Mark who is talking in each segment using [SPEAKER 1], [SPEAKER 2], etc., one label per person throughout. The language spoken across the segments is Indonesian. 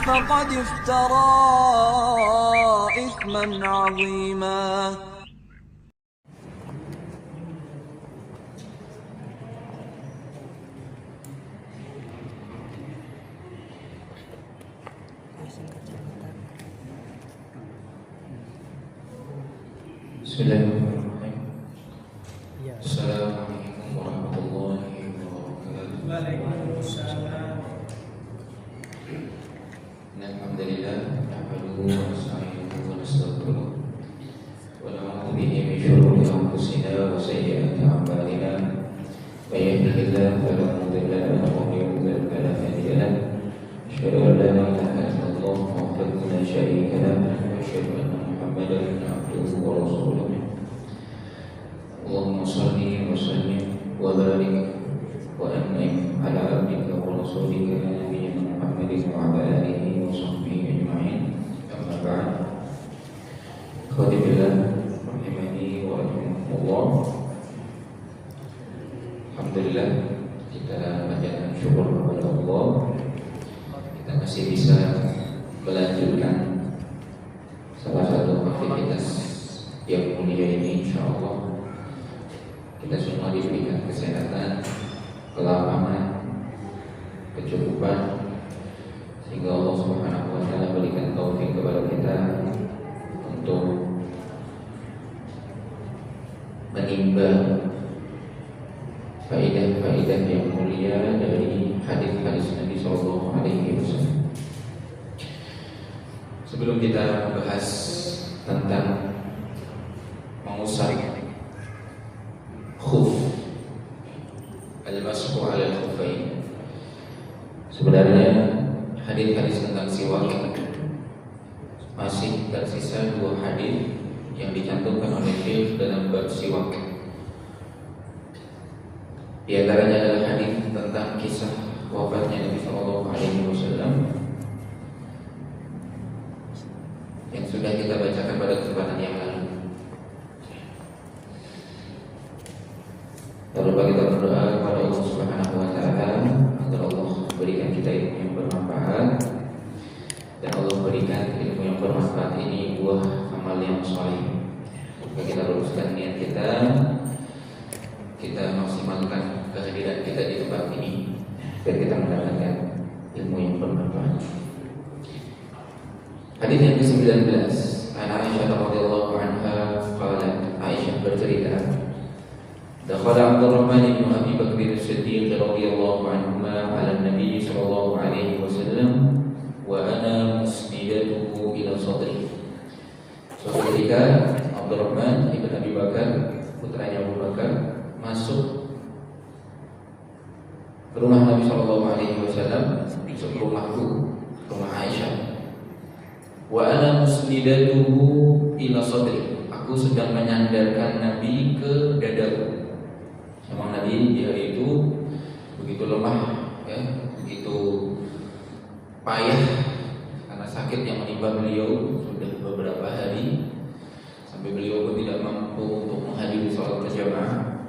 [SPEAKER 1] فقد افترى إثما عظيما.
[SPEAKER 2] Bismillahirrahmanirrahim. Assalamualaikum warahmatullahi wabarakatuh.
[SPEAKER 3] Waalaikumsalam.
[SPEAKER 2] Alhamdulillah, nahmaduhu wa nasta'inuhu wa nastaghfiruh wa na'udzu bihi min shururi anfusina wa sayyi'ati a'malina. May yahdihillahu fala mudilla lahu wa may yudlil fala hadiya lahu. Asyhadu an la ilaha illallah wahdahu la syarika lahu wa asyhadu anna Muhammadan abduhu wa rasuluh. Allahumma shalli wa sallim wa barik wa an'im ala abdika wa rasulika nabiyyina Muhammadin wa ala alihi wa sahbihi ajma'in. Amma ba'd. Qadibillah rahimani wa rahimakumullah. Alhamdulillah, kita panjatkan syukur kepada Allah, kita masih bisa melanjutkan salah satu aktivitas yang mulia ini. Insyaallah kita semua diberikan kesehatan, kelapangan, kecukupan, sehingga Allah Subhanahu wa taala berikan taufik kepada kita untuk menimba faidah-faidah yang mulia dari hadis-hadis Nabi sallallahu alaihi wasallam. Sebelum kita membahas tentang mengusap khuf, al-mashu 'ala al-khuffain, sebenarnya hadis-hadis tentang siwak masih tersisa dua hadis yang dicantumkan oleh Syekh dalam bab siwak. Di antaranya adalah hadis tentang kisah wafatnya Nabi sallallahu alaihi wasallam yang sudah kita bacakan pada kesempatan yang lalu. Tak lupa kita berdoa kepada Allah Subhanahu wa taala agar Allah berikan kita ilmu yang bermanfaat, dan Allah berikan ilmu yang bermanfaat ini buah amal yang saleh. Jika kita luruskan niat kita maksimalkan kehadiran kita di tempat ini biar kita mendapatkan ilmu yang bermanfaat. Hadis yang ke-19, Aisyah radhiyallahu anha qalat, Aisyah bercerita, dakhala Abdurrahman bin Abi Bakr as-Siddiq radhiyallahu anhuma 'ala an-nabi sallallahu alaihi wasallam wa ana musnidatuhu ila sadri. Suatu ketika Abdurrahman bin Abi Bakar, putranya Abu Bakar, masuk ke rumah Nabi sallallahu alaihi wasallam, masuk ke rumahku, rumah Aisyah. Wa ana musnidatuhu ila sadri. Aku sedang menyandarkan Nabi ke dadaku. Memang Nabi di hari itu begitu lemah, ya, begitu payah karena sakit yang menimpa beliau sudah beberapa hari, sampai beliau pun tidak mampu untuk menghadiri sholat berjamaah.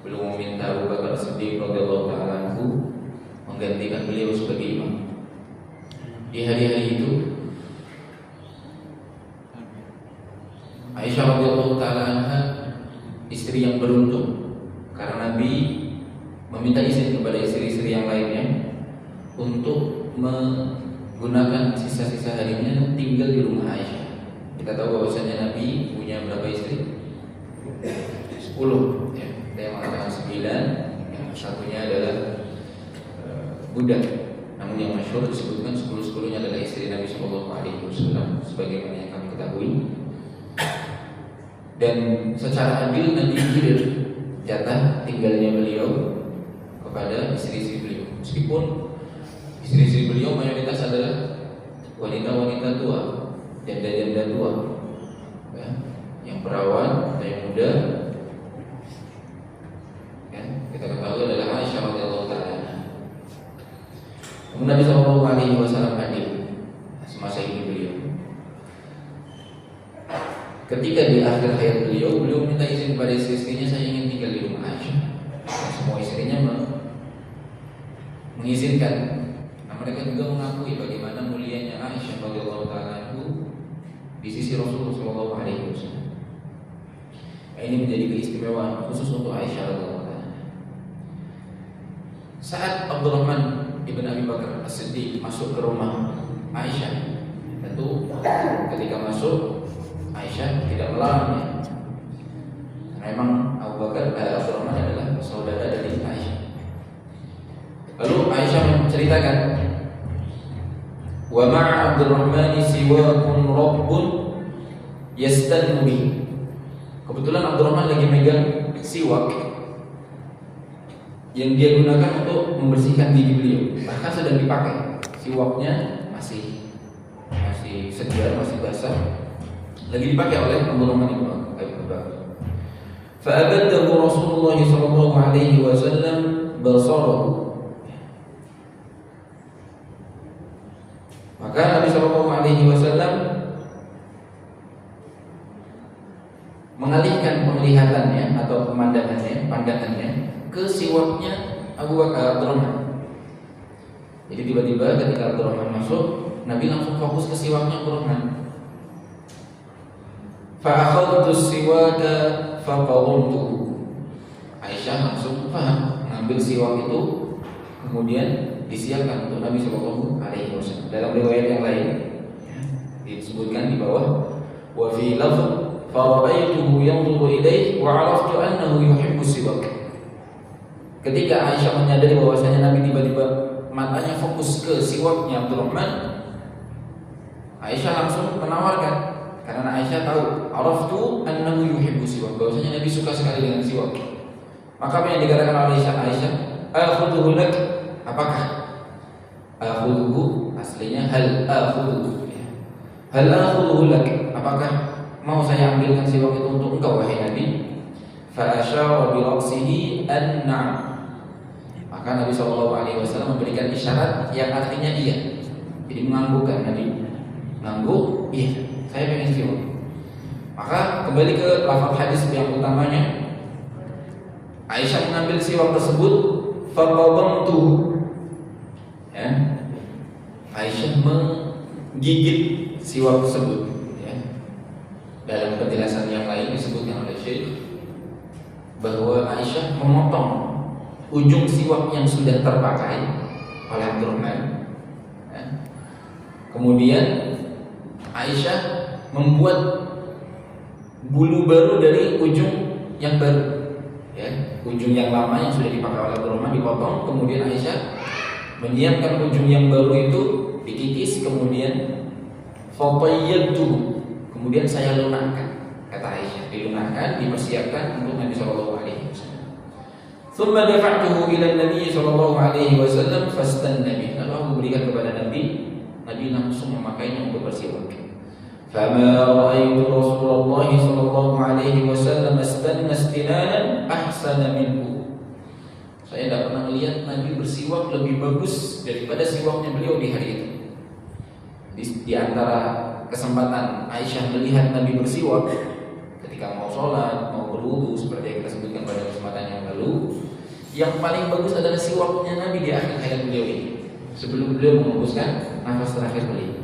[SPEAKER 2] Beliau meminta Abu Bakar Siddiq radhiyallahu ta'ala anhu menggantikan beliau sebagai imam. Di hari-hari itu Aisyah radhiyallahu ta'ala anha, istri yang beruntung, karena Nabi meminta izin kepada istri-istri yang lainnya untuk menggunakan sisa-sisa harinya tinggal di rumah Aisyah. Kita tahu bahwasanya Nabi punya berapa istri? 10, ya. Ada yang mengatakan 9, yang satunya adalah budak. Namun yang masyhur disebutkan 10-10-nya adalah istri Nabi sallallahu alaihi wasallam, sebagaimana yang kami ketahui. Dan secara adil Nabi kirim jatah tinggalnya beliau kepada istri-istri beliau, meskipun istri-istri beliau mayoritas adalah wanita-wanita tua, janda-janda tua, ya, yang perawan atau yang muda. Ya, kita ketahui adalah Aisyah radhiyallahu ta'ala. Nabi sallallahu alaihi wasallam hadir semasa ini beliau. Ketika di akhir hayat beliau minta izin kepada istri-istrinya, saya ingin tinggal di rumah Aisyah. Semua istrinya mengizinkan. Namun mereka juga mengakui bagaimana mulianya Aisyah radhiyallahu taala di sisi Rasulullah sallallahu alaihi wasallam. Ini menjadi keistimewaan khusus untuk Aisyah radhiyallahu taala. Saat Abdurrahman ibn Abi Bakar As-Siddiq masuk ke rumah Aisyah, tentu ketika masuk Aisyah tidak melarangnya. Memang Abdurrahman adalah saudara dari Aisyah. Lalu Aisyah menceritakan, wa ma'a Abdurrahman siwakun rabbun yastannu bihi. Kebetulan Abdurrahman lagi megang siwak yang dia gunakan untuk membersihkan gigi beliau. Bahkan sedang dipakai. Siwaknya masih segar, masih basah. Lagi dipakai oleh Abdurrahman ibn Abi Bakar. Fa'abadahu Rasulullah sallallahu alaihi wasallam basarahu. Maka Nabi sallallahu alaihi wasallam mengalihkan penglihatannya atau pandangannya ke siwaknya Abu Bakar Abdurrahman. Jadi tiba-tiba ketika Abdurrahman masuk, Nabi langsung fokus ke siwaknya Abdurrahman. Fa'akhadtu siwaka faqadamtuhu. Aisyah langsung paham, mengambil siwak itu kemudian disiapkan untuk Nabi sallallahu alaihi wasallam. Dalam riwayat yang lain disebutkan di bawah, wa fi lafz fara'aituhu yanzuru ilaihi wa 'araftu annahu yuhibbu siwak. Ketika Aisyah menyadari bahwasanya Nabi tiba-tiba matanya fokus ke siwaknya Abdurrahman, Aisyah langsung menawarkan. Karena Aisyah tahu, araftu annahu yuhibbu siwak, bahwasanya Nabi suka sekali dengan siwak. Maka apa yang dikatakan oleh Aisyah, akhudhuhu lak, apakah akhudhuhu aslinya hal akhudhuhu, hal akhudhuhu lak, apakah mau saya ambilkan siwak itu untuk engkau wahai Nabi? Fa asyara bi ra'sihi an na'am. Maka Nabi sallallahu alaihi wasallam memberikan isyarat yang artinya iya. Jadi menganggukkan Nabi. Mengangguk, iya, saya pengen siwak. Maka kembali ke lafaz hadis yang utamanya, Aisyah mengambil siwak tersebut, faqadamtuhu. Ya. Aisyah menggigit siwak tersebut. Ya. Dalam penjelasan yang lain disebutkan oleh Syekh bahwa Aisyah memotong ujung siwak yang sudah terpakai oleh Abdurrahman. Ya. Kemudian Aisyah membuat bulu baru dari ujung yang baru, ya, ujung yang lama yang sudah dipakai oleh Abdurrahman dipotong, kemudian Aisyah menyiapkan ujung yang baru itu, dikikis, kemudian fatayyadtuhu, kemudian saya lunakkan, kata Aisyah, dilunakkan, dipersiapkan untuk Nabi sallallahu alaihi wasallam. Tsumma dafa'tuhu ila Nabi sallallahu alaihi wasallam fastanna bihi. Lalu aku berikan kepada Nabi, Nabi langsung memakainya untuk bersiwak. Fama ra'aitu Rasulullah sallallahu alaihi wasallam astanna istinanan ahsana minhu. Saya tidak pernah melihat Nabi bersiwak lebih bagus daripada siwaknya beliau di hari itu. Di antara kesempatan Aisyah melihat Nabi bersiwak ketika mau sholat, mau berwudu, seperti yang kita sebutkan pada kesempatan yang lalu, yang paling bagus adalah siwaknya Nabi di akhir hayat beliau ini, sebelum beliau mengembuskan nafas terakhir beliau.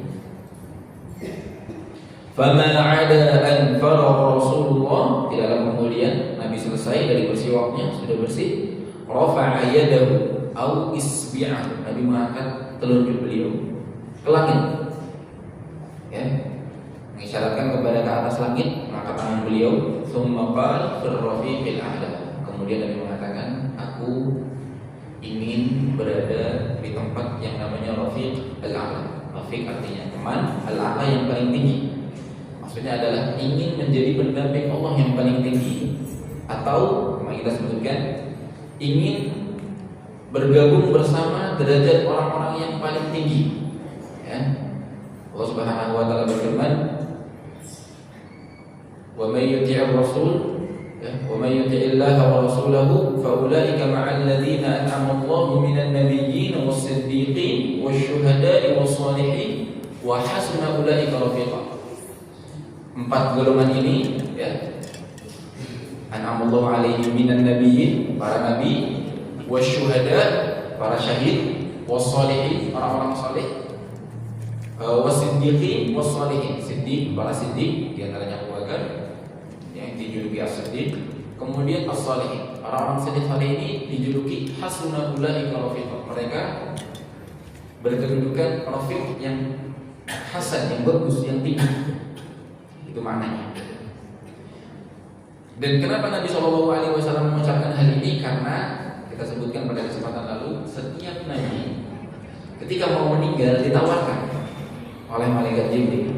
[SPEAKER 2] Fama 'ada an faragha Rasulullah, tidak lama kemudian Nabi selesai dari bersiwaknya, sudah bersih, rafa'a yadahu au isbi'ahu, Nabi mengangkat telunjuk beliau ke langit, ya, mengisyaratkan kepada ke atas langit, mengangkat tangan beliau, tsumma qala fir rafiqil a'la, kemudian Nabi mengatakan, aku ingin berada di tempat yang namanya rafiq al-a'la. Rafiq artinya teman, al-a'la yang paling tinggi. Maksudnya adalah ingin menjadi pendamping Allah yang paling tinggi, atau yang kita sebutkan ingin bergabung bersama derajat orang-orang yang paling tinggi. Ya. Allah Subhanahu wa taala berfirman, "Wa may yuti'ir rasul, wa may yuti'illaha wa rasulahu fa ulaika ma'al ladzina an'ama Allahu minan nabiyyin was-siddiqin wasyuhada'i was-shalihin wa hasuna ulaika rafiqa." Empat golongan ini, ya, an'amallahu alaihim minan nabiyyin, para nabi, wasyuhada, para syahid, wassalihin, orang-orang saleh, wasiddiqin, wassalihin, siddiq, para siddiq, di antaranya Abu Bakar yang dijuluki as-siddiq. Kemudian as-salihin, orang-orang saleh ini dijuluki hasuna ulaika rafiqa. Mereka berkedudukan rafiq yang hasan, yang bagus, yang tinggi. Itu maknanya. Dan kenapa Nabi SAW mengucapkan hal ini? Karena kita sebutkan pada kesempatan lalu, setiap Nabi ketika mau meninggal ditawarkan oleh malaikat Jibril,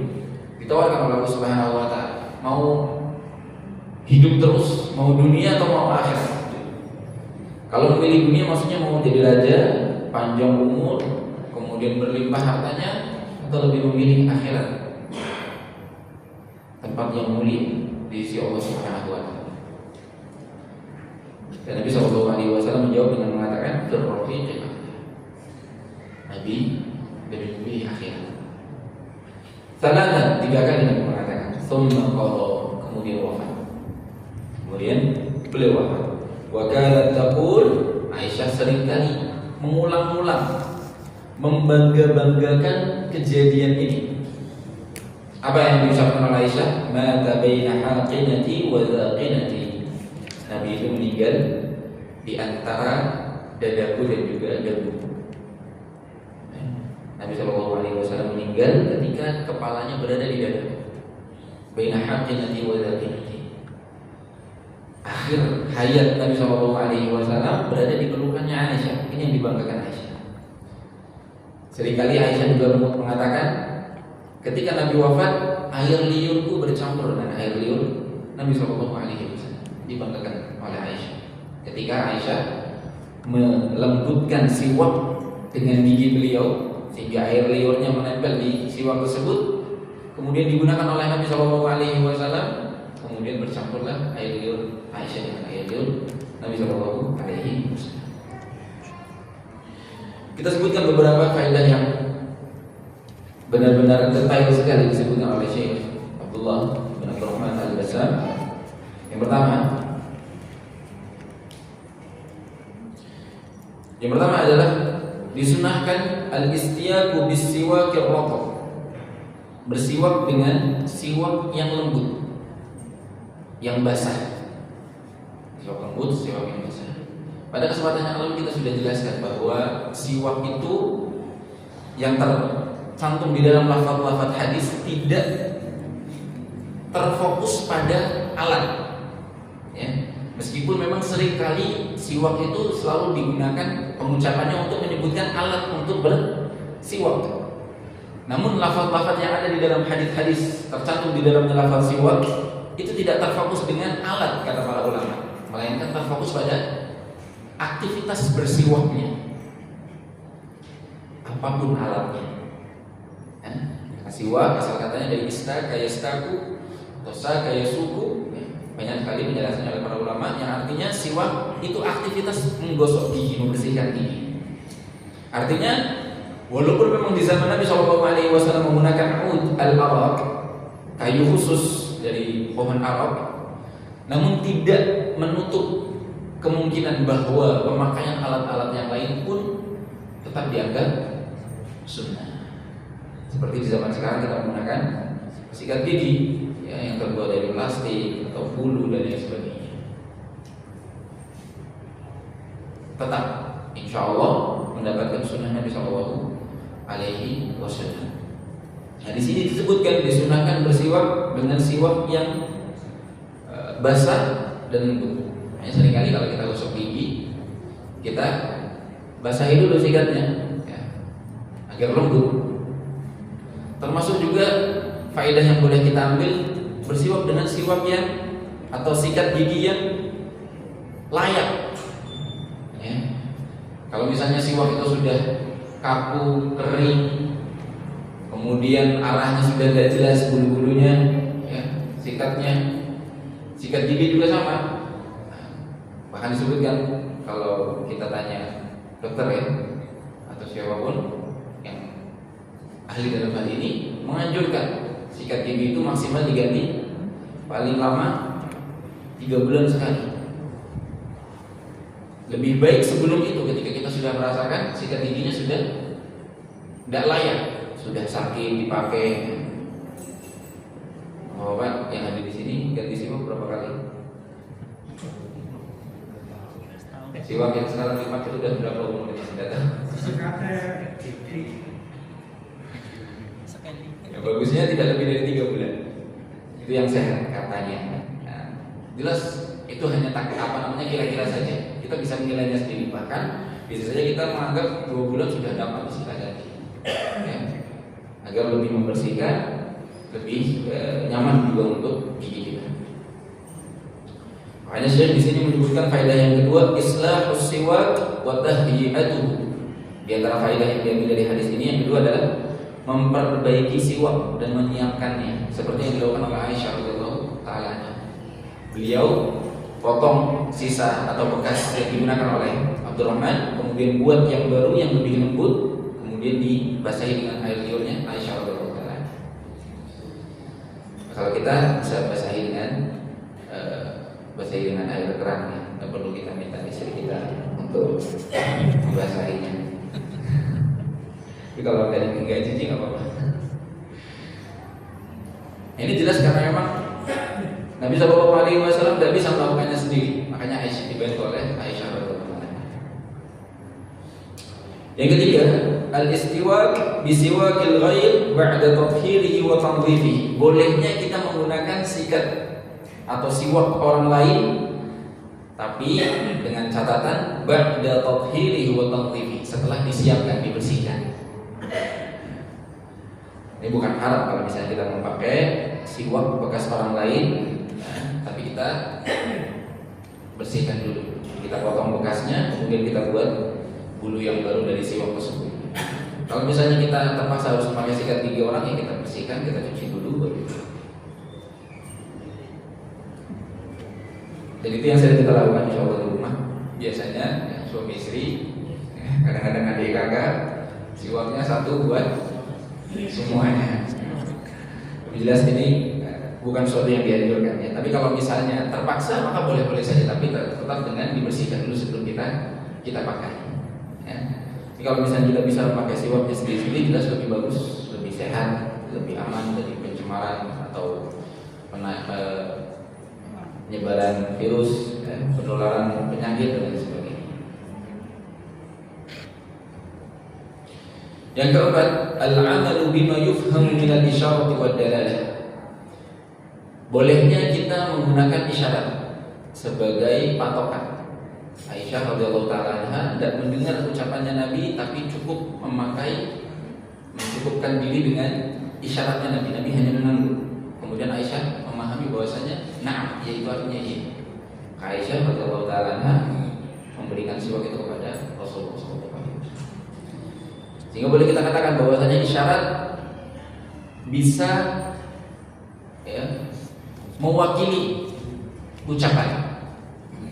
[SPEAKER 2] ditawarkan oleh Allah Subhanahu Wa Taala, mau hidup terus, mau dunia atau mau akhirat. Kalau memilih dunia maksudnya mau jadi raja, panjang umur, kemudian berlimpah hartanya, atau lebih memilih akhirat, tempat yang mulia di sisi Allah Subhanahu Wa Taala. Dan Nabi SAW menjawab dengan mengatakan terrofiq. Nabi lebih memilih akhirat. Salatan, 3 kali Nabi mengatakan thumma qada, kemudian wafat. Kemudian beliau wafat. Wa kanat taqul, Aisyah seringkali mengulang-ulang membangga-banggakan kejadian ini. Apa yang diucapkan oleh Aisyah? Mata baina haqinati wa zaqinati. Nabi itu meninggal di antara dadaku dan juga dagu. Nabi SAW meninggal ketika kepalanya berada di dada. Baina haqinati wa zaqinati. Akhir hayat Nabi SAW berada di pelukannya Aisyah. Ini yang dibanggakan Aisyah. Seringkali Aisyah juga mengatakan, ketika Nabi wafat, air liurku bercampur dengan air liur Nabi SAW. Dibanggakan oleh Aisyah. Ketika Aisyah melembutkan siwak dengan gigi beliau sehingga air liurnya menempel di siwak tersebut, kemudian digunakan oleh Nabi SAW, kemudian bercampurlah air liur Aisyah dengan air liur Nabi SAW. Kita sebutkan beberapa faedah yang benar-benar detail sekali disebutkan oleh Syekh Abdullah bin Abdurrahman Al-Bassam. Yang pertama adalah disunahkan al-istiyaku bis-siwakir ratab, bersiwak dengan siwak yang lembut, yang basah. Siwak lembut, siwak yang basah. Pada kesempatan yang lalu kita sudah jelaskan bahwa siwak itu yang tercantum di dalam lafaz-lafaz hadis tidak terfokus pada alat. Ya, meskipun memang seringkali siwak itu selalu digunakan pengucapannya untuk menyebutkan alat untuk bersiwak. Namun lafaz-lafaz yang ada di dalam hadis-hadis tercantum di dalam lafaz siwak itu tidak terfokus dengan alat, kata para ulama, melainkan terfokus pada aktivitas bersiwaknya, apapun alatnya. Siwak asal katanya dari ista kaya staku atau sa kaya suku. Banyak sekali penjelasannya oleh para ulama yang artinya siwak itu aktivitas menggosok gigi, membersihkan gigi. Artinya walaupun memang di zaman Nabi SAW menggunakan ud al-arak, kayu khusus dari pohon arak, namun tidak menutup kemungkinan bahwa pemakaian alat-alat yang lain pun tetap dianggap sunnah. Seperti di zaman sekarang kita menggunakan sikat gigi ya, yang terbuat dari plastik atau bulu dan lain sebagainya. Tetap insya Allah mendapatkan sunnah Nabi SAW. Nah, di sini disebutkan disunahkan bersiwak dengan siwak yang basah dan lembut. Seringkali kalau kita gosok gigi, kita basahi dulu sikatnya ya, agar lembut. Termasuk juga faedah yang boleh kita ambil, bersiwak dengan siwak yang atau sikat gigi yang layak ya. Kalau misalnya siwak itu sudah kaku, kering, kemudian arahnya sudah tidak jelas bulu-bulunya ya, sikat gigi juga sama. Bahkan disebutkan kalau kita tanya dokter ya atau siapapun yang ahli dalam hal ini, menganjurkan sikat gigi itu maksimal diganti paling lama 3 bulan sekali. Lebih baik sebelum itu, ketika kita sudah merasakan sikat giginya sudah tidak layak, sudah sakit dipakai. Oh Pak, yang ada di sini ganti siwak berapa kali? Siwak yang sekarang dipakai sudah berapa umur ini sudah tahu? Ya, bagusnya tidak lebih dari 3 bulan. Itu yang sehat katanya. Nah, jelas itu hanya kira-kira saja. Kita bisa menilainya sendiri. Bahkan bisa saja kita menganggap 2 bulan sudah dapat disikat lagi. Ya. Agar lebih membersihkan, lebih nyaman juga untuk gigi kita. Makanya Syekh di sini menyebutkan faedah yang kedua, islahus siwak wa tahyiyatuhu. Di antara faedah yang diambil dari hadis ini yang kedua adalah memperbaiki siwak dan menyiapkannya, seperti yang dilakukan oleh Aisyah radhiyallahu taala. Beliau potong sisa atau bekas yang digunakan oleh Abdurrahman, kemudian buat yang baru yang lebih lembut, kemudian dibasahi dengan air liurnya Aisyah radhiyallahu taala. Kalau kita bisa basahi dengan air keran, ya. Tidak perlu kita minta istri kita untuk membasahinya. Tapi kalau ada yang enggak jijik nggak apa-apa. Ini jelas karena memang Nabi SAW tidak bisa melakukannya sendiri, makanya Aisyah dibantu oleh Aisyah radhiyallahu anha. Yang ketiga, al-istiwak bisiwakil ghair ba'da tathhirihi wa tanzifihi. Bolehnya kita menggunakan sikat atau siwak orang lain, tapi dengan catatan ba'da tathhirihi wa tanzifihi, setelah disiapkan, dibersihkan. Ini bukan haram kalau misalnya kita memakai siwak bekas orang lain, tapi kita bersihkan dulu. Kita potong bekasnya, kemudian kita buat bulu yang baru dari siwak tersebut. Kalau misalnya kita terpaksa harus memakai sikat gigi orang, ya kita bersihkan, kita cuci dulu baru. Dan itu yang sering kita lakukan insyaallah di rumah. Biasanya suami istri, kadang-kadang adik kakak, siwaknya satu buat semuanya. Jelas ini bukan sesuatu yang dianjurkan ya. Tapi kalau misalnya terpaksa maka boleh-boleh saja, tapi tetap dengan dibersihkan dulu sebelum kita pakai. Ya. Tapi kalau misalnya kita bisa memakai siwaknya sendiri-sendiri, jelas lebih bagus, lebih sehat, lebih aman dari pencemaran atau penyebaran virus, penularan penyakit dan lain sebagainya. Yang keempat, al-'amalu bima yufhamu min al-isyarat wa dalalah. Bolehnya kita menggunakan isyarat sebagai patokan. Aisyah radhiyallahu taala anha tidak mendengar ucapannya Nabi, tapi cukup mencukupkan diri dengan isyaratnya Nabi. Nabi hanya mengangguk. Kemudian Aisyah memahami bahwasanya na'am, yaitu artinya iya. Aisyah radhiyallahu taala anha memberikan siwak itu kepada Rasulullah SAW. Sehingga boleh kita katakan bahwasanya isyarat bisa mewakili ucapan.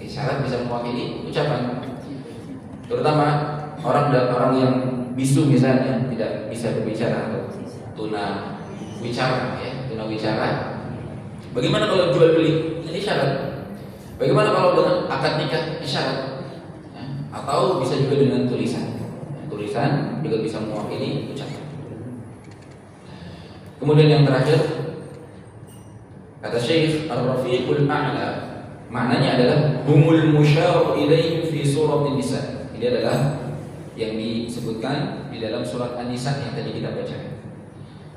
[SPEAKER 2] Isyarat bisa mewakili ucapan. Terutama orang yang bisu misalnya, tidak bisa berbicara atau tuna wicara. Bagaimana kalau jual beli? Ini isyarat. Bagaimana kalau dengan akad nikah? Isyarat. Atau bisa juga dengan tulisan. Tulisan juga bisa mewakili ucapan. Kemudian yang terakhir, kata Syekh Ar-Rafiqul A'la, maknanya adalah humul musyar ilaihim fi suratin nisa. Ini adalah yang disebutkan di dalam surat An-Nisa yang tadi kita baca.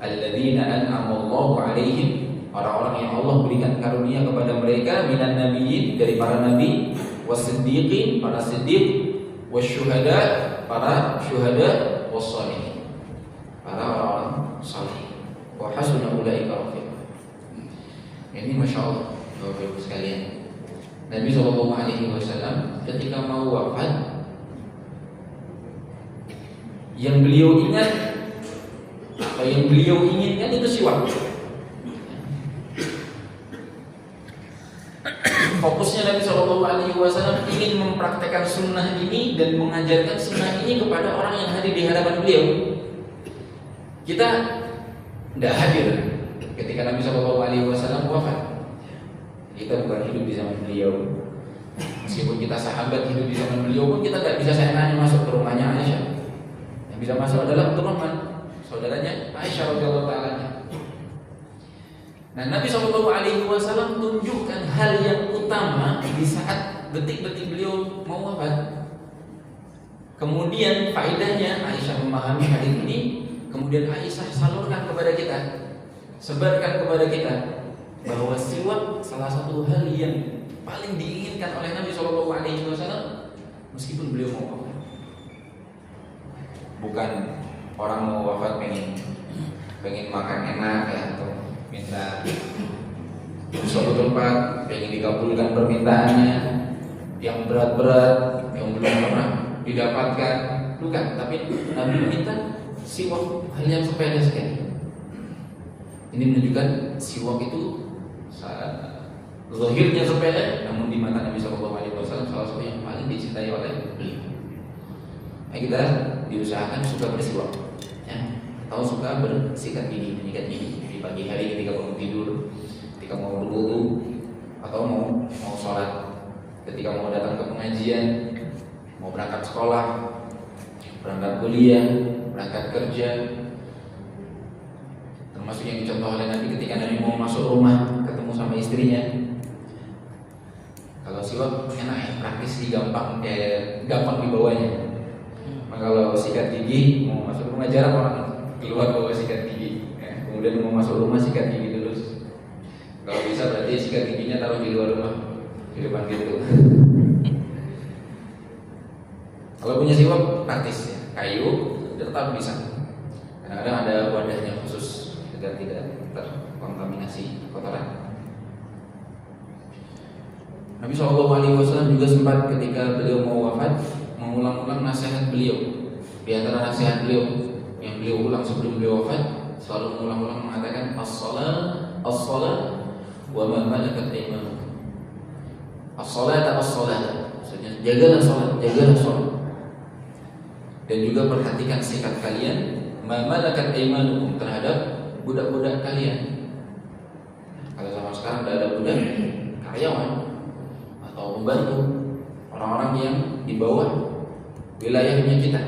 [SPEAKER 2] Alladzina an'ama Allahu 'alaihim, orang-orang yang Allah berikan karunia kepada mereka, minan nabiyyin, dari para nabi, wasiddiqin, para siddiq, wasyuhada, para syuhada, wassalihin, para orang-orang saleh. Wa hasuna ulaika rafiqa. Ini masya Allah, Bapak Ibu sekalian. Nabi SAW ketika mau wafat, yang beliau ingat, apa yang beliau inginkan itu siwak. Fokusnya Nabi SAW ingin mempraktekkan sunnah ini dan mengajarkan sunnah ini kepada orang yang hadir di hadapan beliau. Kita tidak hadir ketika Nabi SAW wafat. Kita bukan hidup di zaman beliau. Meskipun kita sahabat hidup di zaman beliau pun kita tidak bisa seenaknya masuk ke rumahnya Aisyah. Yang bisa masuk adalah keturunan saudaranya Aisyah radhiyallahu taala. Nah, Nabi SAW tunjukkan hal yang utama di saat detik-detik beliau mau wafat. Kemudian faedahnya Aisyah memahami hadis ini, kemudian Aisyah salurkan kepada kita, sebarkan kepada kita bahwa siwak salah satu hal yang paling diinginkan oleh Nabi SAW meskipun beliau mau wafat. Bukan orang mau wafat pengen makan enak ya, atau minta suatu tempat pengen dikabulkan permintaannya yang berat-berat yang belum pernah didapatkan, bukan. Tapi Nabi meminta siwak hal yang sepele sekali. Ini menunjukkan siwak itu zahirnya sepele, namun di mata Nabi SAW salah satu yang paling dicintai oleh beliau. Nah, kita diusahakan suka bersiwak, ya, atau suka bersikat gigi, menyikat gigi di pagi hari ketika bangun tidur, ketika mau berwudu, atau mau sholat, ketika mau datang ke pengajian, mau berangkat sekolah, berangkat kuliah, berangkat kerja. Termasuk yang dicontoh oleh Nabi ketika Nabi mau masuk rumah ketemu sama istrinya. Kalau siwak enak ya, praktis, gampang dibawanya. Maka kalau sikat gigi mau masuk rumah jarang orang keluar bawa sikat gigi. Ya, kemudian mau masuk rumah sikat gigi dulu. Kalau bisa berarti sikat giginya taruh di luar rumah, di depan pintu. Kalau punya siwak praktis ya, kayu tetap bisa. Kadang-kadang ada wadahnya khusus agar tidak terkontaminasi kotoran. Nabi SAW juga sempat ketika beliau mau wafat mengulang-ulang nasihat beliau. Di antara nasihat beliau yang beliau ulang sebelum beliau wafat, selalu mengulang-ulang mengatakan as-salat, as-salat, wa ma malakat aymanukum. As-salat, as-salat. Maksudnya jagalah salat, jagalah salat. Dan juga perhatikan sikap kalian ma malakat aymanukum terhadap budak-budak kalian. Kalau zaman sekarang tidak ada budak, karyawan atau pembantu, orang-orang yang di bawah wilayahnya kita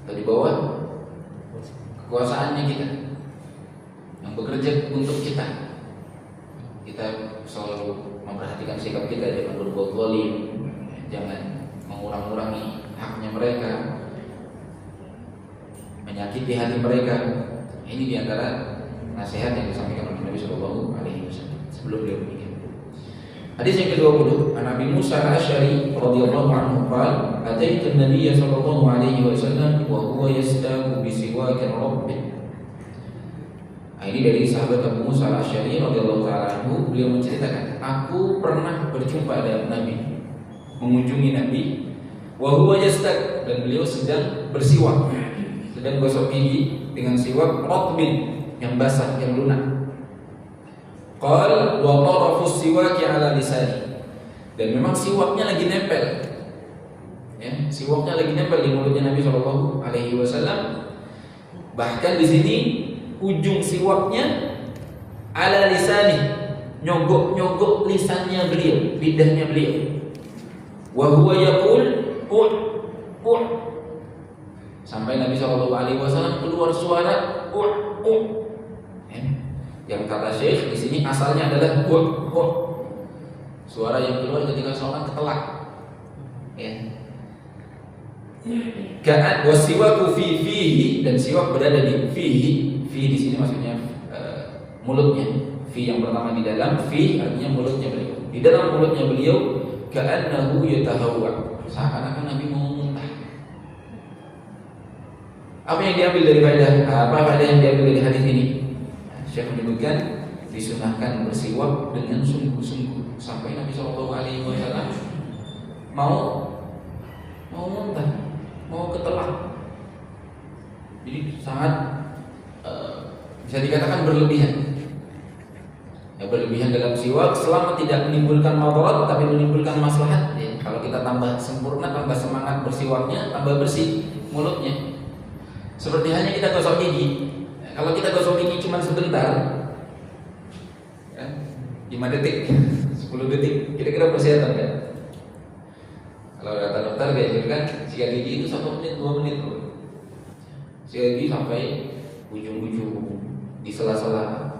[SPEAKER 2] atau di bawah kekuasaannya kita, yang bekerja untuk kita. Kita selalu memperhatikan sikap kita, jangan berbuat zalim, jangan mengurang-urangi haknya mereka, menyakiti hati mereka. Ini diantara nasihat yang disampaikan oleh Nabi SAW sebelum beliau meninggal. Hadis yang ke-20, an Abi Musa al-Asy'ari radhiyallahu anhu qala ataitu an-nabiy sallallahu alaihi wasallam wa huwa yastaku bi siwakin rabbih. Ini dari sahabat Abu Musa al-Asy'ari radhiyallahu taala anhu, beliau menceritakan, aku pernah berjumpa dengan Nabi, mengunjungi Nabi, wa huwa yastak, dan beliau sedang bersiwak, sedang gosok gigi dengan siwak rabbin, yang basah, yang lunak. Qal wa tarafus siwaki ala lisani, dan memang siwaknya lagi nempel, ya, siwaknya lagi nempel di mulutnya Nabi Shallallahu Alaihi Wasallam. Bahkan di sini ujung siwaknya ala lisani, nyogok lisannya beliau, lidahnya beliau. Wa huwa yaqul qul, sampai Nabi Shallallahu Alaihi Wasallam keluar suara qul. Yang kata Syekh di sini asalnya adalah suara yang keluar ketika seorang ketelak. Ya. Ka'at wasiwaku fihi, dan siwak berada di fihi. Fi di sini maksudnya mulutnya. Fi yang pertama di dalam, fi artinya mulutnya beliau. Di dalam mulutnya beliau ka'annahu yatahawwa, seakan-akan Nabi mau muntah. Apa yang diambil dari faedah? Apa faedah yang diambil dari hadis ini? Syekh menyebutkan disunahkan bersiwak dengan sungguh-sungguh sampai Nabi SAW mau muntah, mau ketelak. Jadi sangat bisa dikatakan berlebihan. Ya, berlebihan dalam siwak selama tidak menimbulkan madarat tapi menimbulkan maslahat. Ya, kalau kita tambah sempurna, tambah semangat bersiwaknya, tambah bersih mulutnya. Seperti hanya kita gosok gigi. Kalau kita gosok gigi cuma sebentar, ya, 5 detik, 10 detik, kira-kira bersih atau enggak? dianjurkan sikat gigi itu 1 menit 2 menit loh. Sikat gigi sampai ujung-ujung di sela-sela.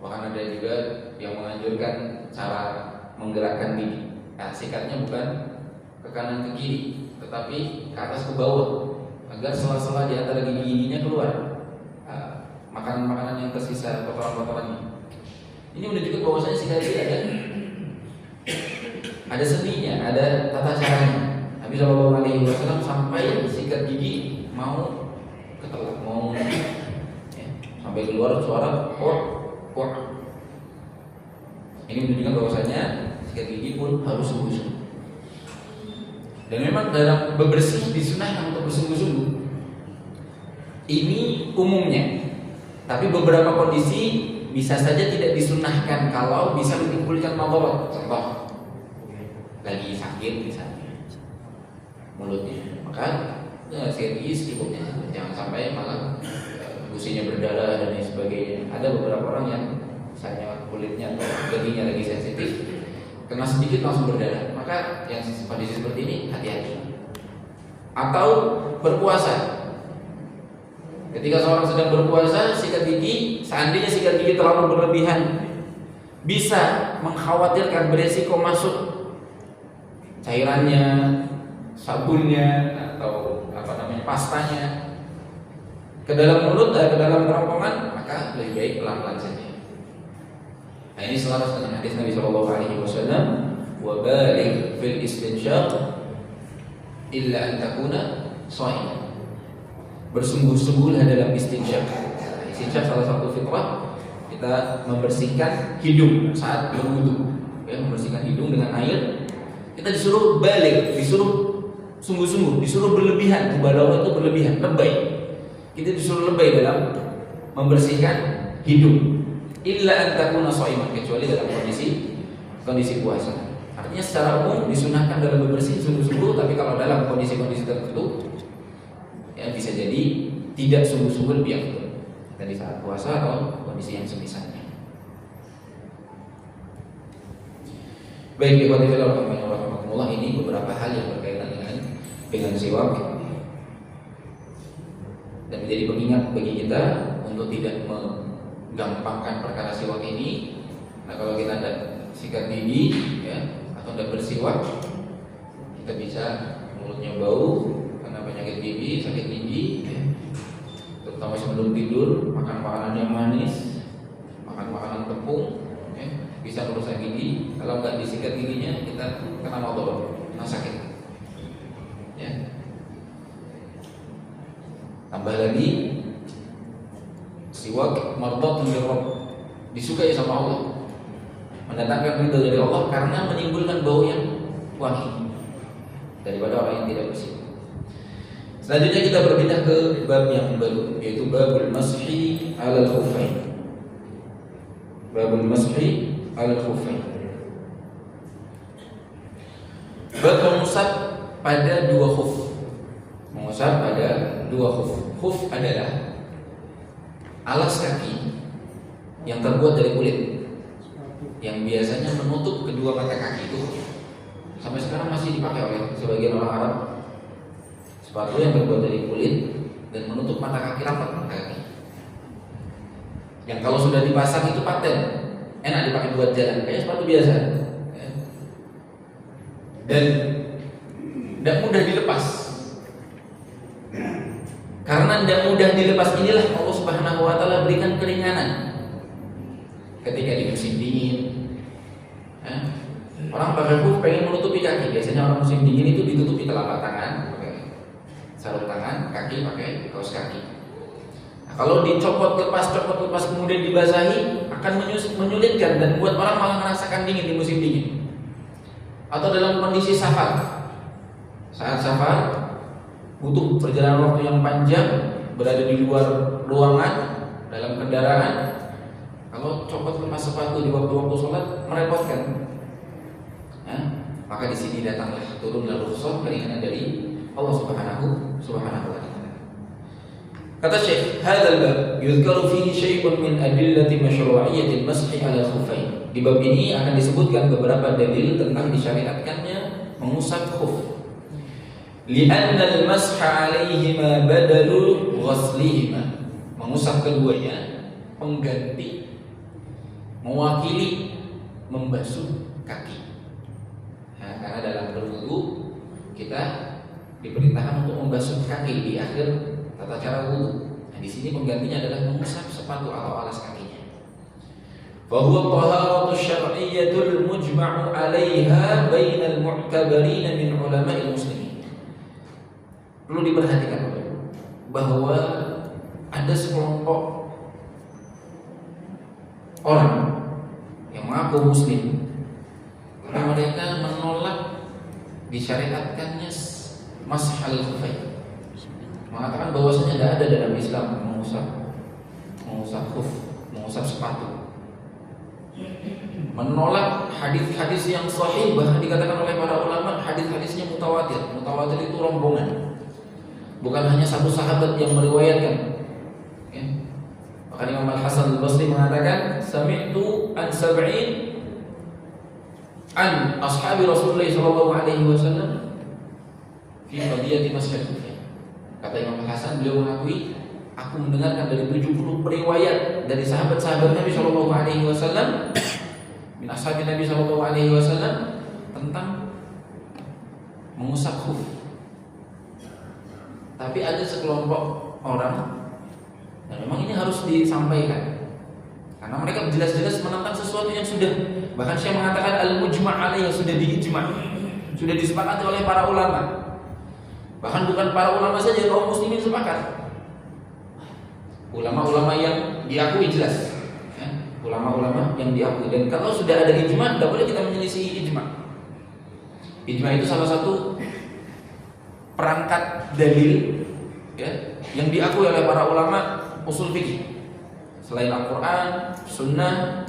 [SPEAKER 2] Bahkan ada juga yang menganjurkan cara menggerakkan gigi. Nah, sikatnya bukan ke kanan ke kiri, tetapi ke atas ke bawah agar sela-sela di antara gigi-giginya keluar makanan-makanan yang tersisa, kotoran-kotorannya. Ini menunjukkan bahwasanya sikat gigi ada seninya, ada tata caranya. Nabi SAW sampai sikat gigi mau ketelak, mau sampai keluar suara wak. Ini menunjukkan bahwasanya sikat gigi pun harus sungguh-sungguh. Dan memang dalam bebersih disunahkan untuk bersungguh-sungguh. Ini umumnya. Tapi beberapa kondisi bisa saja tidak disunahkan kalau bisa menimbulkan madarat. Contoh, lagi sakit misalnya mulutnya, maka sikat gigi secukupnya, jangan sampai malah gusinya berdarah dan lain sebagainya. Ada beberapa orang yang misalnya kulitnya atau giginya lagi sensitif, kena sedikit langsung berdarah, maka yang kondisi seperti ini hati-hati. Atau berpuasa, ketika seorang sedang berpuasa, sikat gigi, seandainya sikat gigi terlalu berlebihan, bisa mengkhawatirkan beresiko masuk cairannya, sabunnya, atau pastanya ke dalam mulut dan ke dalam kerongkongan, maka lebih baik pelan-pelan saja. Nah, ini selaras dengan hadis Nabi SAW, wa baligh fil istinsyaq illa an takuna sha'iman. Bersungguh-sungguhlah dalam istinsyaq. Istinsyaq salah satu fitrah, kita membersihkan hidung saat berwudu, membersihkan hidung dengan air. Kita disuruh balik, disuruh sungguh-sungguh, disuruh berlebihan. Mubalaghah itu berlebihan, lebay. Kita disuruh lebay dalam membersihkan hidung. Illa an takuna sha'iman, kecuali dalam kondisi puasa. Artinya secara umum disunahkan dalam bebersih sungguh-sungguh, tapi kalau dalam kondisi-kondisi tertentu ya bisa jadi tidak sungguh-sungguh lebih afdal. Dari saat puasa atau kondisi yang semisalnya. Baik, ikhwati fillah rahimakumullah, ini beberapa hal yang berkaitan dengan siwak dan menjadi pengingat bagi kita untuk tidak menggampangkan perkara siwak ini. Nah, kalau kita ada sikat gigi ya, atau tidak bersiwak, kita bisa mulutnya bau karena penyakit gigi, sakit gigi ya. Terutama sebelum tidur, makan makanan yang manis, makan makanan tepung ya, bisa merusak gigi. Kalau nggak disikat giginya, kita kena madarat, kena sakit ya. Tambah lagi, siwak mardatun lirabb, disukai sama Allah, mendatangkan ridho dari Allah karena menimbulkan bau yang wangi daripada orang yang tidak bersih. Selanjutnya kita berpindah ke bab yang baru, yaitu babul mashi 'alal khuffain. Babul mashi 'alal khuffain. Bab mengusap pada dua khuf. Mengusap pada dua khuf. Khuf adalah alas kaki yang terbuat dari kulit, yang biasanya menutup kedua mata kaki itu. Sampai sekarang masih dipakai oleh sebagian orang Arab. Sepatu yang terbuat dari kulit dan menutup mata kaki, rapat mata kaki. Yang kalau sudah dipasang itu paten, enak dipakai buat jalan, kayak sepatu biasa. Dan tidak mudah dilepas. Karena tidak mudah dilepas inilah Allah Subhanahu wa taala berikan keringanan ketika di musim dingin. Orang pakai khuf pengen menutupi kaki. Biasanya orang musim dingin itu ditutupi telapak tangan pakai sarung tangan, kaki pakai kaos kaki. Nah, kalau dicopot lepas kemudian dibasahi akan menyulitkan dan buat orang malah merasakan dingin di musim dingin. Atau dalam kondisi safar, saat safar butuh perjalanan waktu yang panjang, berada di luar ruangan dalam kendaraan, kalau copot lepas sepatu di waktu-waktu sholat merepotkan. Maka di sini datanglah turunlah rukhsah keringanan dari Allah Subhanahu wa taala. Kata Syekh, hadzal bab yuzkaru fihi syai'un min adillati masyru'iyyati al-mashi 'ala al-khuffain. Di bab ini akan disebutkan beberapa dalil tentang disyariatkannya mengusap khuf. Li'anna al-masha 'alaihima badalu ghaslihima. Mengusap keduanya pengganti, mewakili membasuh kaki. Nah, karena dalam berwudu kita diperintahkan untuk membasuh kaki di akhir tata cara wudu. Nah, di sini penggantinya adalah mengusap sepatu atau alas kakinya. Fa huwa taharatu syar'iyyatul mujma'u 'alaiha bainal mu'tabarin min ulama'il muslimin. Perlu diperhatikan bahwa ada sekelompok orang yang mengaku muslim, tapi mereka menolak disyariatkannya mashal khufain, mengatakan bahwasanya tidak ada dalam Islam mengusap khuf, mengusap sepatu, menolak hadis-hadis yang sahih, bahkan dikatakan oleh para ulama hadis-hadisnya mutawatir. Mutawatir itu rombongan, bukan hanya satu sahabat yang meriwayatkan. Bahkan Imam Al-Hasan Al-Basri mengatakan sami'tu an sab'in an ashabi Rasulullah sallallahu alaihi wasallam fi qadiyati masjid. Kata Imam Al-Hasan, beliau mengakui aku mendengarkan dari 70 periwayat dari sahabat-sahabat Nabi sallallahu alaihi wasallam, min ashabi Nabi sallallahu alaihi wasallam, tentang mengusap khuf. Tapi ada sekelompok orang, dan memang ini harus disampaikan karena mereka jelas-jelas menentang sesuatu yang sudah, bahkan Syekh mengatakan al-mujma' alaih, sudah diijma', sudah disepakati oleh para ulama. Bahkan bukan para ulama saja, kaum muslimin sepakat. Ulama-ulama yang diakui jelas, ya, ulama-ulama yang diakui. Dan kalau sudah ada ijma', tidak boleh kita menyelisihi ijma'. Ijma' itu salah satu perangkat dalil, ya, yang diakui oleh para ulama usul fikih. Selain Al-Quran, Sunnah,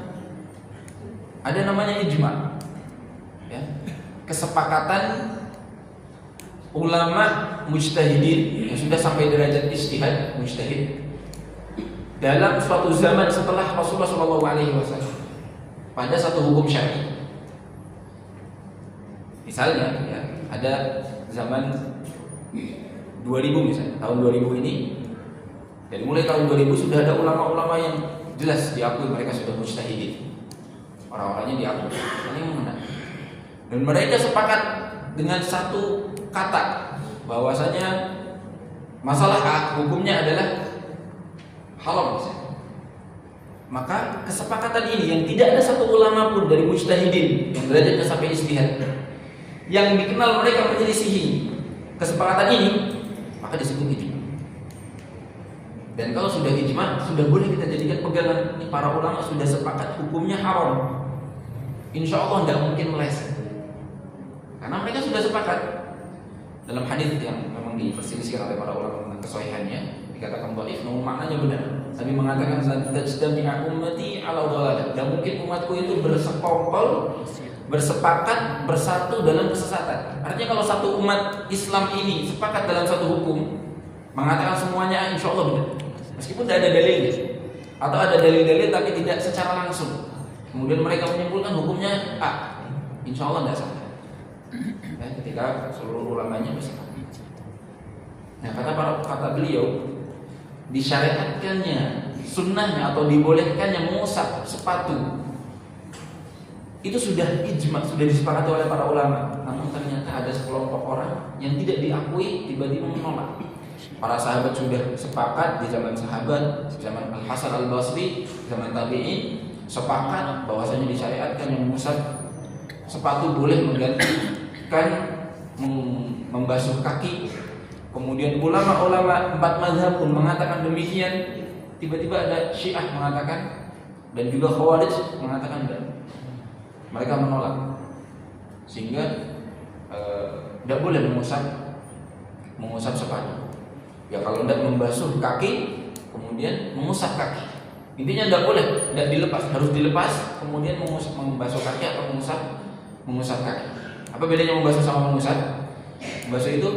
[SPEAKER 2] ada namanya ijma', ya, kesepakatan ulama mujtahidin yang sudah sampai derajat ijtihad, mujtahid, dalam suatu zaman setelah Rasulullah SAW pada satu hukum syar'i. Misalnya, ya, ada zaman 2000 misalnya, tahun 2000 ini. Dari mulai tahun 2000 sudah ada ulama-ulama yang jelas diakui mereka sudah mujtahidin. Orang-orangnya diakui, saling mengenal. Dan mereka sepakat dengan satu kata bahwasanya masalah hukumnya adalah haram misalnya. Maka kesepakatan ini yang tidak ada satu ulama pun dari mujtahidin yang derajatnya sampai ijtihad yang dikenal mereka menyelisihi kesepakatan ini, maka disebut ijma'. Dan kalau sudah ijma', sudah boleh kita jadikan pegangan. Para ulama sudah sepakat hukumnya haram, insya Allah tidak mungkin meleset, karena mereka sudah sepakat. Dalam hadis yang memang diperselisihkan oleh para ulama tentang kesahihannya, dikatakan dhaif, namun maknanya benar. Nabi mengatakan tajtami'u ummati 'ala dhalalah, dan mungkin umatku itu bersekongkol, bersepakat, bersatu dalam kesesatan. Artinya kalau satu umat Islam ini sepakat dalam satu hukum, mengatakan semuanya insya Allah benar, meskipun tidak ada dalilnya, atau ada dalil-dalil tapi tidak secara langsung, kemudian mereka menyimpulkan hukumnya A, insya Allah tidak salah. Ya, ketika seluruh ulamanya bersepakat. Nah, kata beliau, disyariatkannya, sunnahnya atau dibolehkannya mengusap sepatu itu sudah ijma', sudah disepakati oleh para ulama. Namun ternyata ada sekelompok orang yang tidak diakui, tiba-tiba menolak. Para sahabat sudah sepakat di zaman sahabat, zaman Al-Hasan Al-Basri, zaman tabi'in, sepakat bahwasanya disyariatkan yang mengusap sepatu boleh menggantikan membasuh kaki. Kemudian ulama-ulama 4 mazhab pun mengatakan demikian. Tiba-tiba ada Syiah mengatakan, dan juga Khawarij mengatakan tidak. Mereka menolak, sehingga tidak boleh mengusap sepatu. Ya kalau tidak membasuh kaki, kemudian mengusap kaki. Intinya tidak boleh, tidak dilepas, harus dilepas, kemudian membasuh kaki atau mengusap kaki. Apa bedanya membasuh sama mengusap? Membasuh itu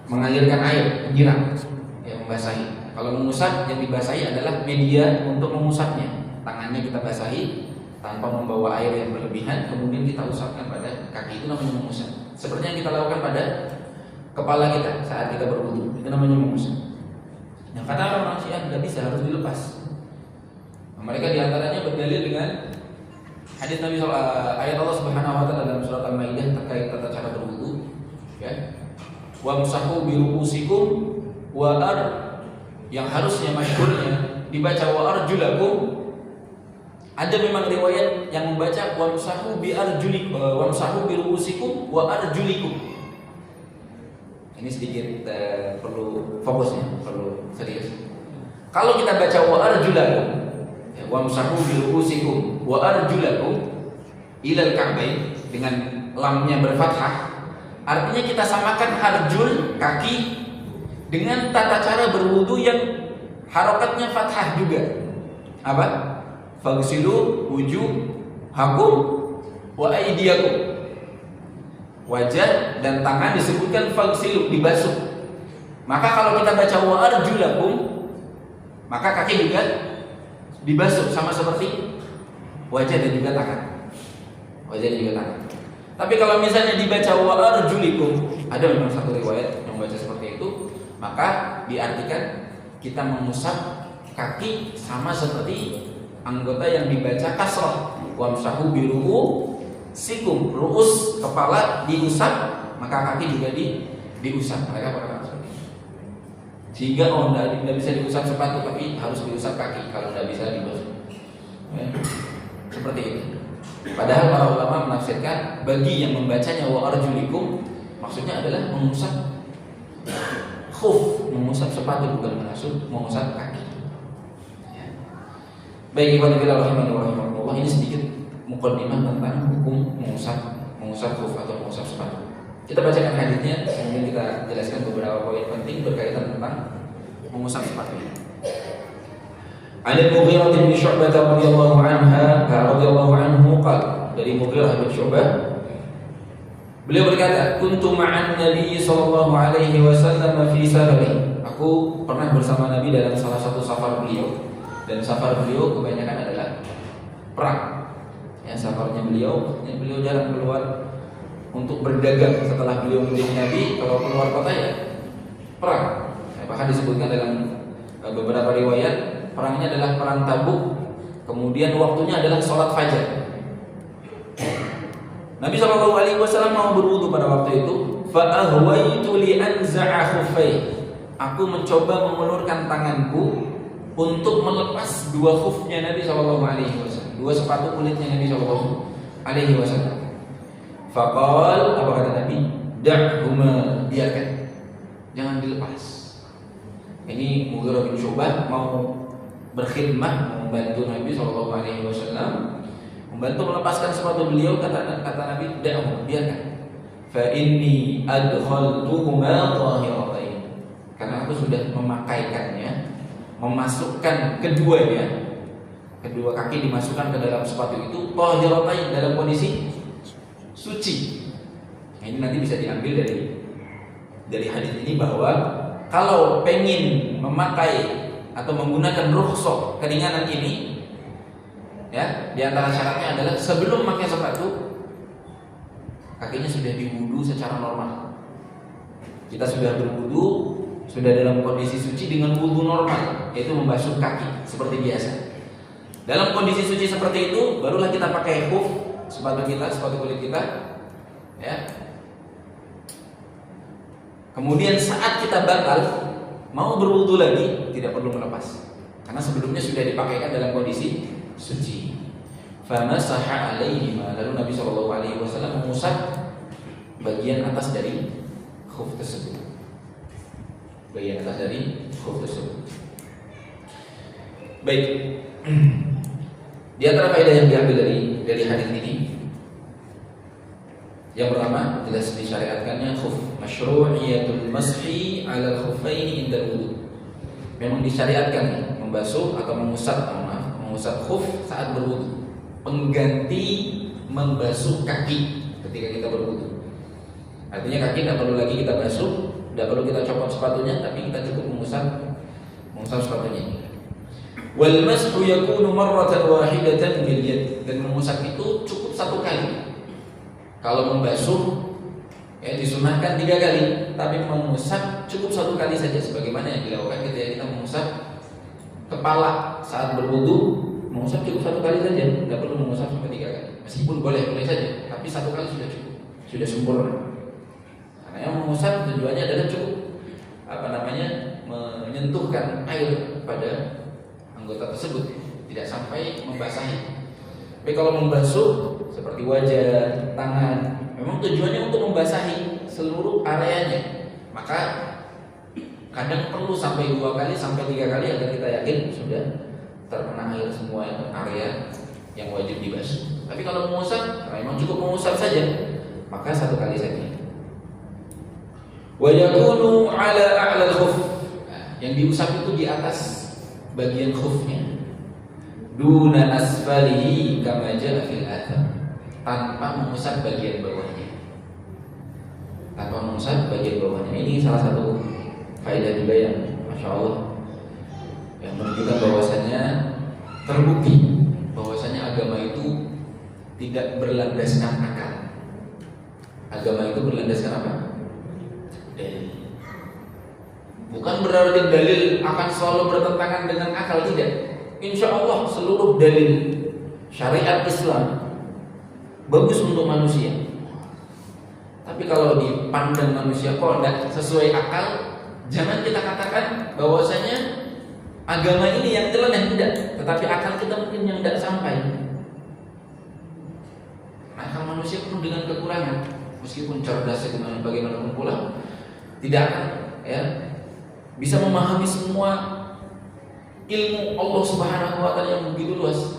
[SPEAKER 2] mengalirkan air, menyiram, ya, membasahi. Kalau mengusap, yang dibasahi adalah media untuk mengusapnya. Tangannya kita basahi tanpa membawa air yang berlebihan, kemudian kita usapkan pada kaki, itu namanya mengusap. Seperti yang kita lakukan pada kepala kita saat kita berwudu. Itu namanya mengusap. Nah, kata orang Syiah tidak bisa, harus dilepas. Nah, mereka diantaranya berdalil dengan hadis Nabi ayat Allah Subhanahu Wa Taala dalam surat Al-Maidah terkait tata cara berwudu. Ya, wa musahu bi ru'usikum wa yang harusnya masyhurnya dibaca wa arjulakum. Ada memang riwayat yang membaca wa musahu bi arjulikum wa musahu bi ru'usikum wa arjulikum. Ini sedikit perlu fokusnya, perlu serius. Kalau kita baca wa arjulakum, ya, wa musahu bi ru'usikum wa arjulakum ilal ka'bain dengan lamnya berfathah, artinya kita samakan arjul kaki dengan tata cara berwudu yang harokatnya fathah juga. Apa? Faghsilu wujuhakum wa aydiyakum. Wajah dan tangan disebutkan faghsilu, dibasuh. Maka kalau kita baca wa arjulakum, maka kaki juga dibasuh sama seperti wajah dan juga tangan. Wajah dan juga tangan. Tapi kalau misalnya dibaca wa arjulikum, ada memang satu riwayat yang membaca seperti itu, maka diartikan kita mengusap kaki sama seperti anggota yang dibaca kasrah. Wamsahu biruhu sikum, ru'us kepala diusap, maka kaki juga diusap. Mereka berkata seperti itu. Sehingga tidak bisa diusap sepatu, tapi harus diusap kaki kalau tidak bisa dibasuh. Ya, seperti itu. Padahal para ulama menafsirkan bagi yang membacanya wa arjulikum, maksudnya adalah mengusap khuf, mengusap sepatu, bukan mengusap kaki. Ya. Baik, ikhwan fillah rahimanallah, ini sedikit muqaddimah tentang hukum mengusap khuf atau mengusap sepatu. Kita bacakan hadisnya, kemudian kita jelaskan beberapa poin penting berkaitan tentang mengusap sepatu. Ani Mughirah bin Syu'bah radhiyallahu anhu qala, dari Mughirah bin Syu'bah, beliau berkata, kuntu ma'an Nabi sallallahu alaihi wasallam fi safari. Aku pernah bersama Nabi dalam salah satu safar beliau, dan safar beliau kebanyakan adalah perang. Ya, safarnya beliau jarang keluar untuk berdagang. Setelah beliau menjadi Nabi, kalau keluar kota ya perang. Ya, bahkan disebutkan dalam beberapa riwayat perangnya adalah perang Tabuk. Kemudian waktunya adalah sholat fajar. Nabi SAW mau berwudu pada waktu itu. Fa'ahwaitu li'anza'a khuffai. Aku mencoba mengulurkan tanganku untuk melepas dua khufnya Nabi SAW, dua sepatu kulitnya Nabi SAW. Faqal, apa kata Nabi? Da'huma, biarkan, jangan dilepas. Ini Mughirah bin Syu'bah mau berkhidmat, membantu Nabi SAW, membantu melepaskan sepatu beliau. Kata Nabi, da'huma, biarkan. Fa inni adkhaltuhuma tahiratain. Karena aku sudah memakaikannya, memasukkan keduanya, kedua kaki dimasukkan ke dalam sepatu itu, tahiratain, dalam kondisi suci. Nah, ini nanti bisa diambil dari hadis ini bahwa kalau pengen memakai atau menggunakan rukhsah keringanan ini, ya, di antara syaratnya adalah sebelum memakai sepatu kakinya sudah diwudu secara normal. Kita sudah berwudu, sudah dalam kondisi suci dengan wudu normal, yaitu membasuh kaki seperti biasa. Dalam kondisi suci seperti itu, barulah kita pakai khuf, sepatu kulit kita, ya. Kemudian saat kita batal mau berwudu lagi, tidak perlu melepas, karena sebelumnya sudah dipakaikan dalam kondisi suci. Famasaha alaihi, lalu Nabi SAW mengusap bagian atas dari khuf tersebut. Bagian atas dari khuf tersebut. Baik. Di antara faedah yang diambil dari hadis ini, yang pertama, jelas disyariatkannya khuf, masyru'iyatul mashi 'ala al-khuffaini inda wudu. Memang disyariatkan membasuh atau mengusap khuf saat berwudu. Pengganti membasuh kaki ketika kita berwudu. Artinya kaki tidak perlu lagi kita basuh, tidak perlu kita copot sepatunya, tapi kita cukup mengusap sepatunya. Wal mashu yakunu marratan wahidatan bil yad, dan mengusap itu cukup satu kali. Kalau membasuh Ya, disunahkan 3 kali, tapi mengusap cukup 1 kali saja, sebagaimana yang dilakukan ketika kita mengusap kepala saat berwudu. Mengusap cukup 1 kali saja, tidak perlu mengusap sampai 3 kali. Meskipun boleh saja, tapi 1 kali sudah cukup, sudah sempurna. Karena yang mengusap tujuannya adalah cukup menyentuhkan air pada anggota tersebut, tidak sampai membasahi. Tapi kalau membasuh seperti wajah, tangan, memang tujuannya untuk membasahi seluruh areanya. Maka kadang perlu sampai 2 kali sampai 3 kali agar kita yakin sudah terkena air semua area yang wajib dibasuh. Tapi kalau mengusap, memang cukup mengusap saja, maka 1 kali saja. Wa yakunu ala a'la al-khuf. Yang diusap itu di atas bagian khufnya. Duna asfalihi kama jaa fil athar. Tanpa mengusap bagian bawahnya. Tanpa mengusap bagian bawahnya. Ini salah satu faedah juga yang Masya Allah, yang menunjukkan bahwasannya terbukti bahwasannya agama itu tidak berlandaskan akal. Agama itu berlandaskan apa? Dalil. Bukan berarti dalil akan selalu bertentangan dengan akal, tidak. Insya Allah seluruh dalil syariat Islam bagus untuk manusia. Tapi kalau dipandang manusia kok tidak sesuai akal, jangan kita katakan bahwasanya agama ini yang nyeleneh, tidak. Tetapi akal kita mungkin yang tidak sampai. Akal manusia penuh dengan kekurangan. Meskipun cerdas bagaimanapun pula, tidak akan bisa memahami semua ilmu Allah Subhanahu wa taala yang begitu luas.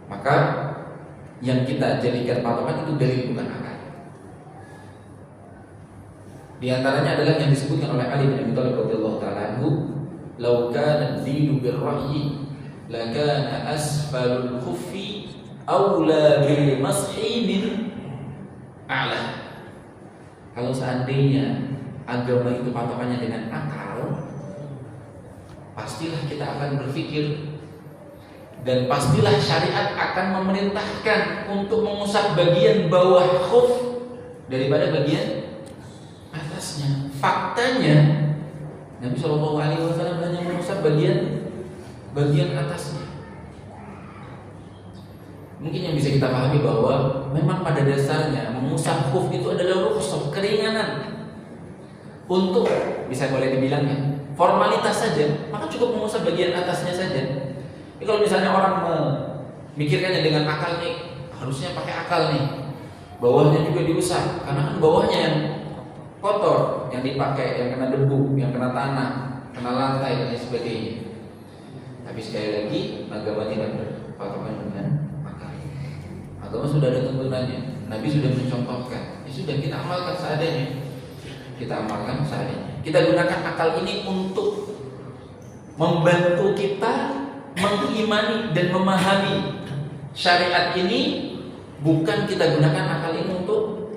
[SPEAKER 2] Maka yang kita jadikan patokan itu dalil, bukan akal. Di antaranya adalah yang disebutkan oleh Ali bin Abi Thalib radhiyallahu taala anhu, "Law kana ad-dinu bir-ra'yi, la kana asfalul khuffi aula bil mashi min a'la." Kalau seandainya agama itu patokannya dengan akal, pastilah kita akan berpikir dan pastilah syariat akan memerintahkan untuk mengusap bagian bawah khuf daripada bagian atasnya. Faktanya Nabi SAW hanya mengusap bagian atasnya. Mungkin yang bisa kita pahami bahwa memang pada dasarnya mengusap khuf itu adalah rukhsah, keringanan. Untuk bisa boleh dibilang formalitas saja, maka cukup mengusap bagian atasnya saja. Tapi kalau misalnya orang memikirkannya dengan akal nih, harusnya pakai akal nih, bawahnya juga diusap, karena kan bawahnya yang kotor, yang dipakai, yang kena debu, yang kena tanah, kena lantai dan lain sebagainya. Tapi sekali lagi, agama tidak berpatokan dengan akal. Agama sudah ada tuntunannya, Nabi sudah mencontohkan, ya sudah kita amalkan seadanya. Kita gunakan akal ini untuk membantu kita mengimani dan memahami syariat ini, bukan kita gunakan akal ini untuk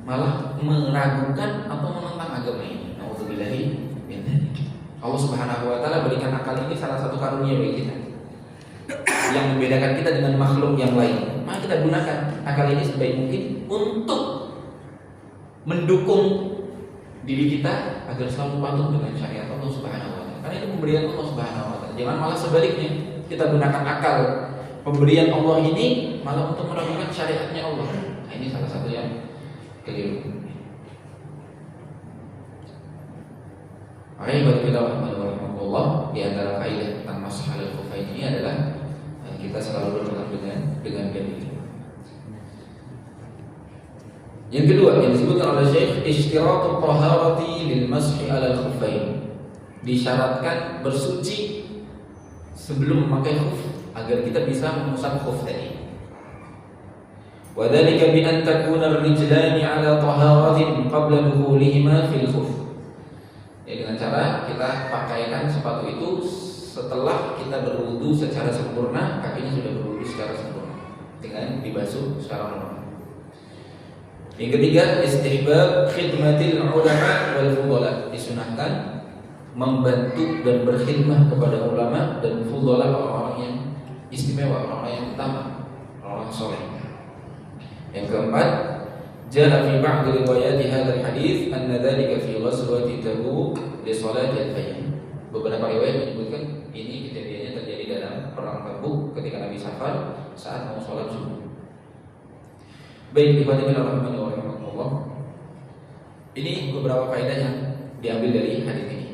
[SPEAKER 2] malah meragukan atau menentang agama ini. Nauzubillahi min dzalik. Allah Subhanahu wa taala berikan akal ini salah satu karunia bagi kita yang membedakan kita dengan makhluk yang lain. Maka kita gunakan akal ini sebaik mungkin untuk mendukung diri kita agar selalu patuh dengan syariat Allah Subhanahu wa taala. Karena itu pemberian Allah Subhanahu wa taala. Jangan malah sebaliknya, kita gunakan akal pemberian Allah ini malah untuk meragukan syariatnya Allah. Nah, ini salah satu yang keliru. Alhamdulillah, di antara faedah tentang masalah al-khufain ini adalah kita selalu berpegang dengan dalil. Yang kedua yang disebutkan oleh Syekh, ishtiratul taharati lil mashi 'ala al-khuffain. Disyaratkan bersuci sebelum memakai khuf agar kita bisa mengusap khuf tadi. Wa dzalika bi an takuna ar-rijlani 'ala taharatin qabla dukhulihima fil khuf. Ya, dengan cara kita pakaikan sepatu itu setelah kita berwudu secara sempurna, kakinya sudah berwudu secara sempurna dengan dibasuh secara normal. Yang ketiga, istihbab khidmatil ulama wal fudhala. Disunahkan membantu dan berkhidmah kepada ulama dan fudhala, orang-orang yang istimewa, orang-orang yang utama, orang-orang soleh. Yang keempat, jaa fi ba'd riwayat hadzal hadits anna dzalika fi ghazwati Tabuk li salati al-fajr. Beberapa riwayat menyebutkan ini kejadiannya terjadi dalam perang Tabuk ketika Nabi safar saat mau sholat subuh. Baik, ikhwatillahi rahimani wa rahimakumullah. Ini beberapa faedah yang diambil dari hadis ini.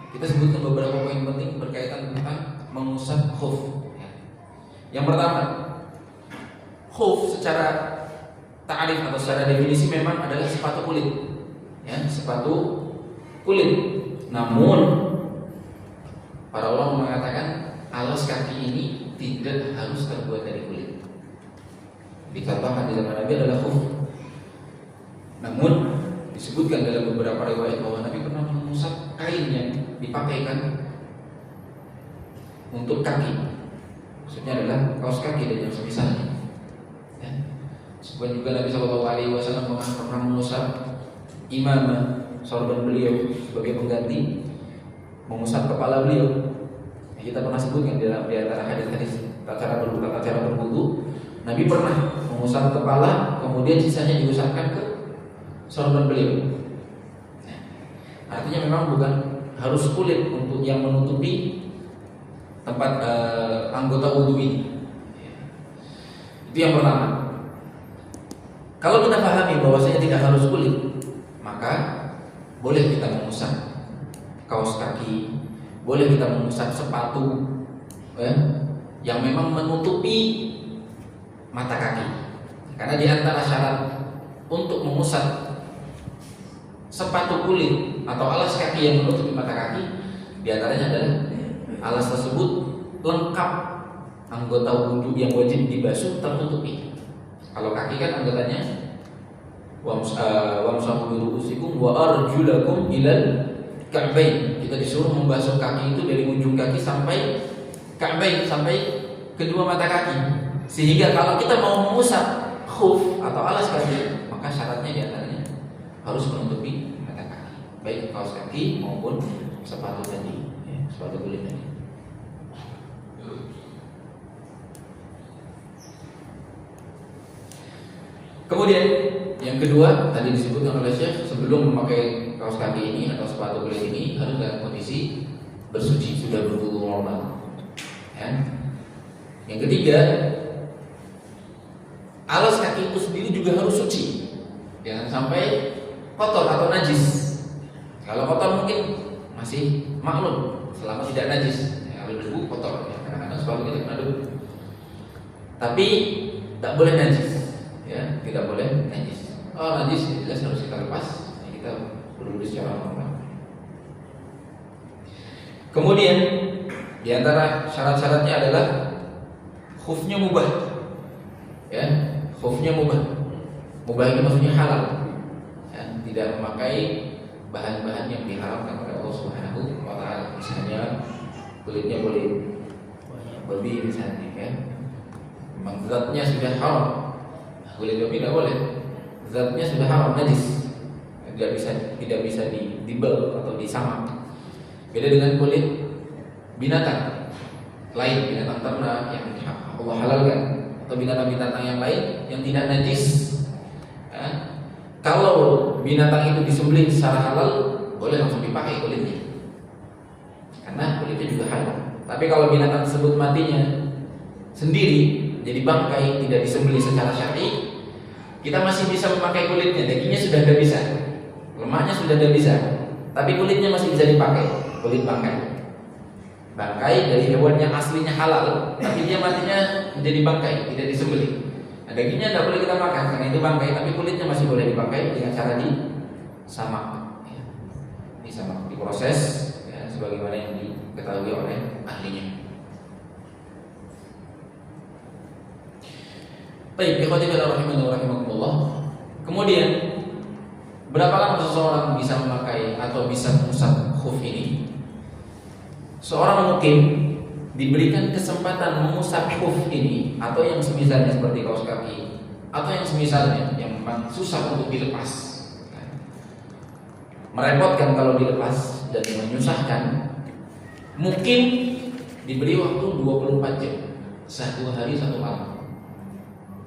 [SPEAKER 2] Kita sebutkan beberapa poin penting berkaitan tentang mengusap khuf. Yang pertama, khuf secara ta'rif atau secara definisi memang adalah sepatu kulit. Ya, sepatu kulit. Namun para ulama mengatakan alas kaki ini tidak harus terbuat dari kulit. Dikatakan di zaman Nabi adalah khuf. Namun disebutkan dalam beberapa riwayat bahwa Nabi pernah mengusap kain yang dipakaikan untuk kaki. Maksudnya adalah kaos kaki dan yang semisalnya. Ya. Sebab juga Nabi SAW pernah mengusap imamah sorban beliau sebagai pengganti, mengusap kepala beliau. Kita pernah sebutkan di antara hadis-hadis tata cara berwudu, Nabi pernah mengusap kepala, kemudian sisanya diusapkan ke sorban beliau. Artinya memang bukan harus kulit untuk yang menutupi tempat anggota wudu ini. Itu yang pertama. Kalau kita pahami bahwasanya tidak harus kulit, maka boleh kita mengusap kaos kaki, boleh kita mengusap sepatu yang memang menutupi mata kaki. Karena di antara syarat untuk mengusap sepatu kulit atau alas kaki yang menutupi mata kaki, di antaranya adalah alas tersebut lengkap anggota wudu yang wajib dibasuh tertutupi. Kalau kaki kan anggotanya wamsahu bi ru'usikum wa arjulakum ilal ka'bain. Kita disuruh membasuh kaki itu dari ujung kaki sampai ka'bain, sampai kedua mata kaki. Sehingga kalau kita mau mengusap khuf atau alas kaki, maka syaratnya di antaranya harus menutupi mata kaki, baik kaos kaki maupun sepatu tadi, sepatu kulit tadi. Kemudian yang kedua tadi disebutkan oleh Syekh, sebelum memakai kaos kaki ini atau sepatu kulit ini harus dalam kondisi bersuci, sudah berwudu normal. Ya. Yang ketiga, alas kaki itu sendiri juga harus suci, jangan sampai kotor atau najis. Kalau kotor mungkin masih maklum, selama tidak najis. Kalau debu kotor, ya. Kadang-kadang sepatu kita kena debu. Tapi tak boleh najis, ya, tidak boleh najis. Oh najis, jelas harus kita lepas. Kita berwudu secara normal. Kemudian di antara syarat-syaratnya adalah khufnya mubah, ya, khufnya mubah. Mubah itu maksudnya halal, ya, tidak memakai bahan-bahan yang diharamkan oleh Allah Subhanahu wa Ta'ala. Misalnya kulitnya boleh babi misalnya, ya. Memang zatnya sudah haram. Kulit babi tidak boleh. Zatnya sudah haram, najis. Tidak bisa dibel atau disamak. Beda dengan kulit binatang lain, binatang ternak yang Allah halalkan, atau binatang-binatang yang lain yang tidak najis. Ya. Kalau binatang itu disembelih secara halal, boleh langsung dipakai kulitnya, karena kulitnya juga halal. Tapi kalau binatang tersebut matinya sendiri jadi bangkai, tidak disembelih secara syar'i, kita masih bisa memakai kulitnya. Dagingnya sudah tidak bisa, lemaknya sudah tidak bisa, tapi kulitnya masih bisa dipakai. Kulit bangkai, bangkai dari hewan yang aslinya halal, tapi dia matinya menjadi bangkai, tidak disembelih. Nah, dagingnya tidak boleh kita makan karena itu bangkai, tapi kulitnya masih boleh dipakai dengan cara disamak, ya. Disamak, diproses, ya, sebagaimana yang diketahui oleh ahlinya. Baik, ikhwati fillah rahimani wa rahimakumullah. Kemudian berapa lama seseorang bisa memakai atau bisa mengusap khuf ini? Seorang mungkin diberikan kesempatan mengusap khuf ini atau yang semisalnya seperti kaos kaki atau yang semisalnya yang memang susah untuk dilepas, merepotkan kalau dilepas dan menyusahkan, mungkin diberi waktu 24 jam, 1 hari 1 malam.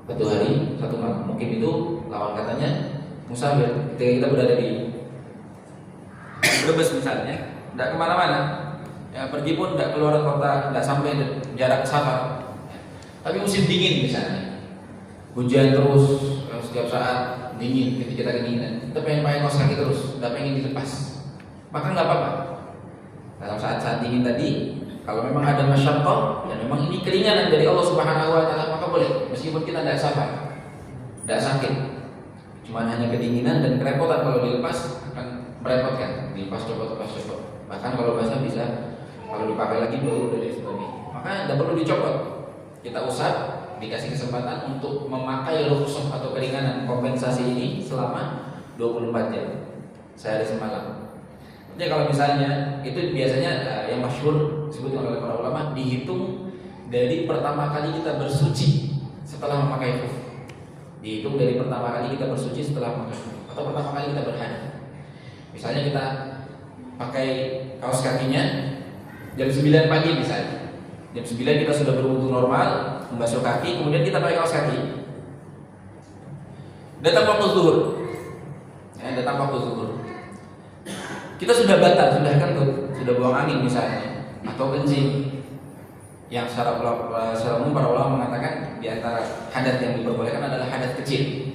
[SPEAKER 2] 1 hari 1 malam. Mungkin itu lawan katanya musafir. Ketika kita berada di Brebes misalnya, tidak kemana-mana, ya, pergi pun tidak keluar kota, tidak sampai jarak safar. Tapi musim dingin misalnya, hujan terus setiap saat, dingin, ketika kita kedinginan, kita pengen pakai kaos kaki terus, tidak pengen dilepas, maka nggak apa-apa. Dalam saat-saat dingin tadi, kalau memang ada masyaqqah, dan memang ini keringanan dari Allah Subhanahu Wa Taala, maka boleh, meskipun kita tidak safar, tidak sakit, cuma hanya kedinginan dan kerepotan. Kalau dilepas akan merepotkan, dilepas copot. Bahkan kalau basah bisa, kalau dipakai lagi dulu dan sebagainya. Maka tidak perlu dicopot. Kita usap, dikasih kesempatan untuk memakai rukhsah atau keringanan kompensasi ini selama 24 jam, sehari semalam. Jadi kalau misalnya itu biasanya yang masyhur disebutkan oleh para ulama, dihitung dari pertama kali kita bersuci setelah memakai khuf. Dihitung dari pertama kali kita bersuci setelah memakai khuf, atau pertama kali kita berhadas. Misalnya kita pakai kaos kakinya jam 9 pagi misalnya. Jam 9 kita sudah berwudu normal, membasuh kaki, kemudian kita pakai kaos kaki. Datang waktu zuhur. Datang waktu zuhur. Kita sudah batal, sudah kentut, sudah buang angin misalnya, atau kencing. Yang secara umum para ulama mengatakan di antara hadat yang diperbolehkan adalah hadat kecil.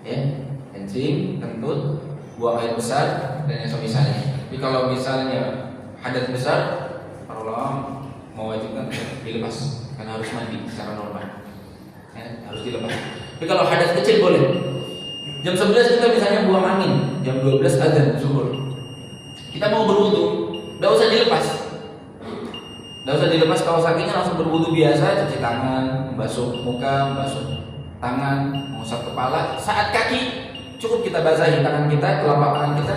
[SPEAKER 2] Ya, kencing, kentut, buang air besar dan yang semisalnya. Tapi kalau misalnya hadat besar, para ulama mewajibkan dilepas karena harus mandi secara normal. Ya, harus dilepas. Tapi kalau hadat kecil boleh. Jam 11 kita misalnya buang angin, jam 12 azan zuhur. Kita mau berwudu, tidak usah dilepas. Tidak usah dilepas kaos kakinya, langsung berwudu biasa, cuci tangan, membasuh muka, membasuh tangan, mengusap kepala. Saat kaki cukup kita basahi tangan kita, telapak tangan kita.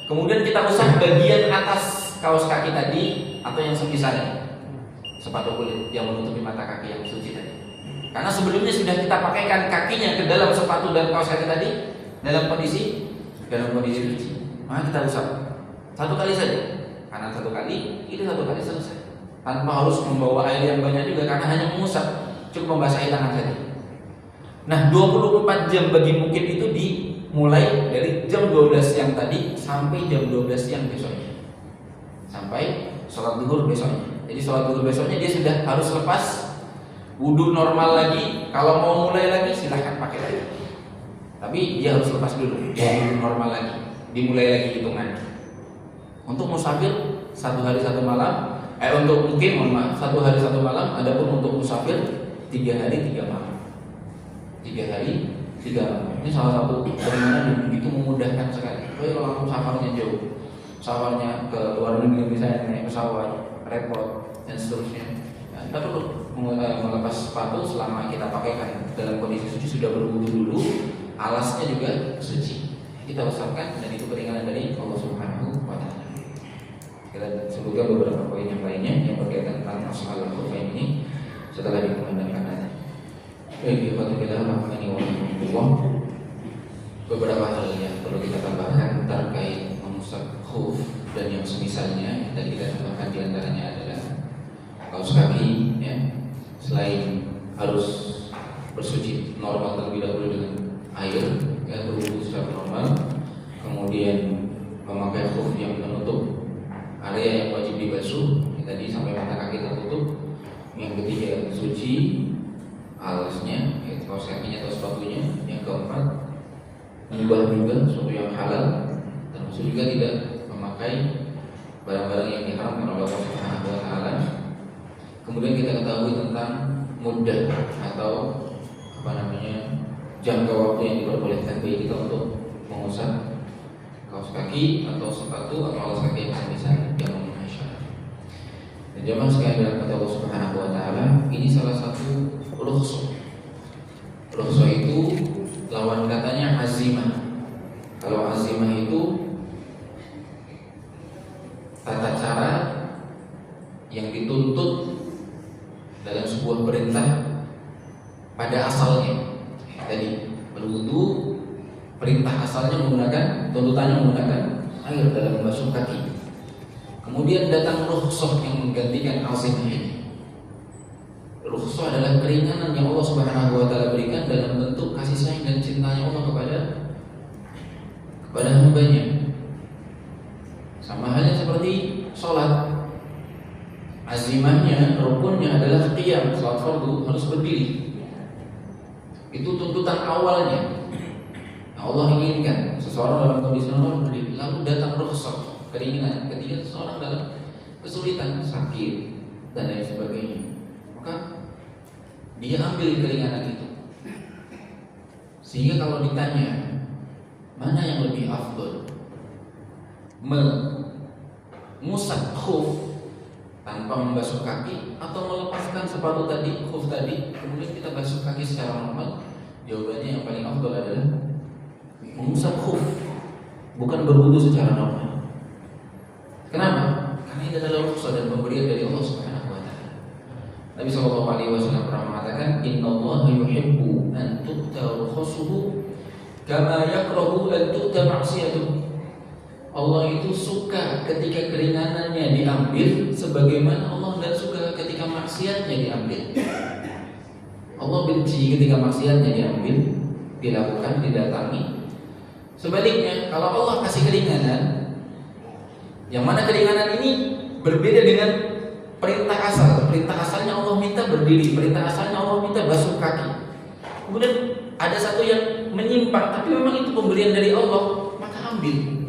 [SPEAKER 2] Kemudian kita usap bagian atas kaos kaki tadi atau yang semisalnya, sepatu kulit yang menutupi mata kaki yang suci tadi. Karena sebelumnya sudah kita pakaikan kakinya ke dalam sepatu dan kaos kaki tadi dalam kondisi suci. Maka kita usap 1 kali saja. Karena 1 kali itu 1 kali selesai. Tanpa harus membawa air yang banyak juga, karena hanya mengusap, cukup membasahi tangan saja. Nah, 24 jam bagi mukib itu dimulai dari jam 12 siang tadi sampai jam 12 siang besoknya. Sampai sholat zuhur besoknya. Jadi sholat zuhur besoknya dia sudah harus lepas wudu normal lagi. Kalau mau mulai lagi silahkan pakai lagi. Tapi dia harus lepas dulu, wudu normal lagi. Dimulai lagi hitungannya. Untuk musafir 1 hari 1 malam, untuk mukim 1 hari 1 malam. Adapun untuk musafir 3 hari 3 malam. 3 hari 3 malam. Ini salah satu keringanan yang begitu memudahkan sekali. Kalau safarnya jauh, safarnya ke luar negeri misalnya naik pesawat, repot dan seterusnya, kita perlu melepas sepatu selama kita pakaikan dalam kondisi suci, sudah berwudu dulu, alasnya juga suci. Kita usapkan dan itu keringanan dari Allah Subhanahu Wa Taala. Kita sebutkan beberapa poin yang lainnya yang berkaitan tentang masalah khuffain ini setelah dikumandangkan nanti. Baik, kita beberapa hal yang perlu kita tambahkan terkait mengusap khuf dan yang semisalnya. Dan kita tambahkan diantaranya adalah kaos kaki, ya. Selain harus bersuci normal terlebih dahulu dengan air, ya, berwudu secara normal, kemudian memakai khuf yang menutup area yang wajib dibasuh, tadi sampai mata kaki tertutup. Yang ketiga suci alasnya, kaos kakinya atau sepatunya. Yang keempat mengubah juga sesuatu yang halal, termasuk juga tidak memakai barang-barang yang diharamkan oleh Allah Subhanahu Wa Taala. Kemudian kita ketahui tentang muddah atau jangka waktu yang diperbolehkan bagi kita untuk mengusap kaos kaki atau sepatu atau alas kaki yang semisal yang memenuhi syarat. Dan jemaah sekalian dalam kata Allah Subhanahu Wa Taala, ini salah satu rukhsah. Rukhsah itu lawan katanya azimah. Kalau azimah itu tata cara yang dituntut dalam sebuah perintah pada asalnya. Tadi berwudu, perintah asalnya menggunakan, tuntutannya menggunakan air dalam membasuh kaki. Kemudian datang rukhsah yang menggantikan azimah ini. Rukhsah adalah keringanan yang Allah Subhanahu wa taala berikan dalam bentuk kasih sayang dan cintanya Allah kepada hambanya. Sama halnya seperti sholat, azimahnya, rukunnya adalah qiyam, sholat fardu harus berdiri. Itu tuntutan awalnya. Allah inginkan seseorang dalam kondisi normal berdiri, lalu datang rukhsah, keringanan ketika seseorang dalam kesulitan, sakit dan lain sebagainya, maka dia ambil keringanan itu. Sehingga kalau ditanya mana yang lebih afdal, mengusap khuf tanpa membasuh kaki atau melepaskan sepatu tadi, khuf tadi, kemudian kita basuh kaki secara normal, jawabannya yang paling afdal adalah mengusap khuf, bukan berwudu secara normal. Kenapa? Karena ini adalah rukhsah dan pemberian dari Allah Subhanahu wa taala. Nabi sallallahu alaihi wasallam pernah mengatakan, "Innallaha yuhibbu an tu'ta rukhsuhu kama yakrahu an tu'ta ma'siyatuhu." Allah itu suka ketika keringanannya diambil sebagaimana Allah tidak suka ketika maksiatnya diambil. Allah benci ketika maksiatnya diambil, dilakukan, didatangi. Sebaliknya, kalau Allah kasih keringanan, yang mana keringanan ini berbeda dengan perintah asal. Perintah asalnya Allah minta berdiri, perintah asalnya Allah minta basuh kaki. Kemudian ada satu yang menyimpang, tapi memang itu pemberian dari Allah, maka ambil.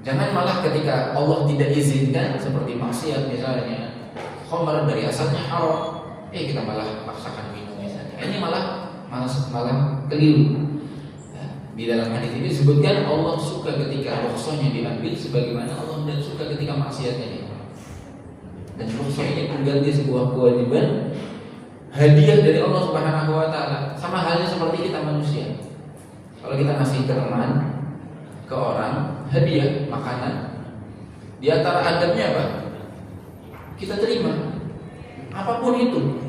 [SPEAKER 2] Jangan malah ketika Allah tidak izinkan, seperti maksiat misalnya, khamar dari asalnya haram, kita malah paksakan minum misalnya. Ini malah keliru. Di dalam hadis ini disebutkan Allah suka ketika rukhsahnya diambil sebagaimana Allah tidak suka ketika maksiatnya diambil. Dan rukhsah ini mengganti sebuah kewajiban, hadiah dari Allah Subhanahu wa taala. Sama halnya seperti kita manusia. Kalau kita ngasih ke teman, ke orang, hadiah makanan, di antara adabnya apa? Kita terima. Apapun itu,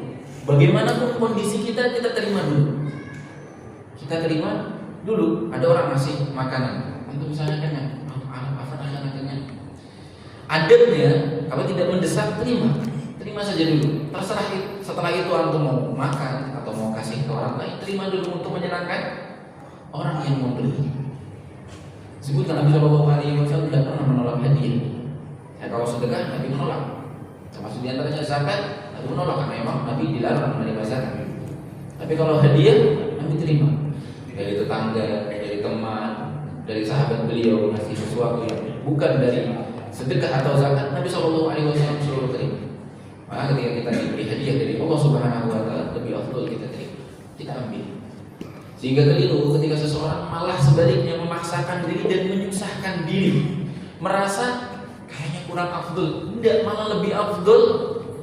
[SPEAKER 2] bagaimanapun kondisi kita terima dulu. Kita terima dulu. Ada orang ngasih makanan, untuk misalnya kenyang, kenyang. Adabnya, kalau tidak mendesak, terima saja dulu. Terserah. Setelah itu antum mau makan atau mau kasih ke orang lain, terima dulu untuk menyenangkan orang yang memberi. Sebutkan Nabi Shallallahu Alaihi Wasallam tidak pernah menolak hadiah. Kalau sedekah Nabi menolak. Termasuk diantaranya zakat, Nabi menolak karena memang Nabi dilarang menerima zakat. Tapi kalau hadiah, Nabi terima. Dari tetangga, dari teman, dari sahabat beliau ngasih sesuatu yang bukan dari sedekah atau zakat, Nabi Shallallahu Alaihi Wasallam selalu terima. Maka ketika kita diberi hadiah dari Allah Subhanahu Wa Taala, lebih afdal kita terima, kita ambil. Sehingga keliru ketika seseorang malah sebaliknya memaksakan diri dan menyusahkan diri, merasa kayaknya kurang afdal. Tidak, malah lebih afdal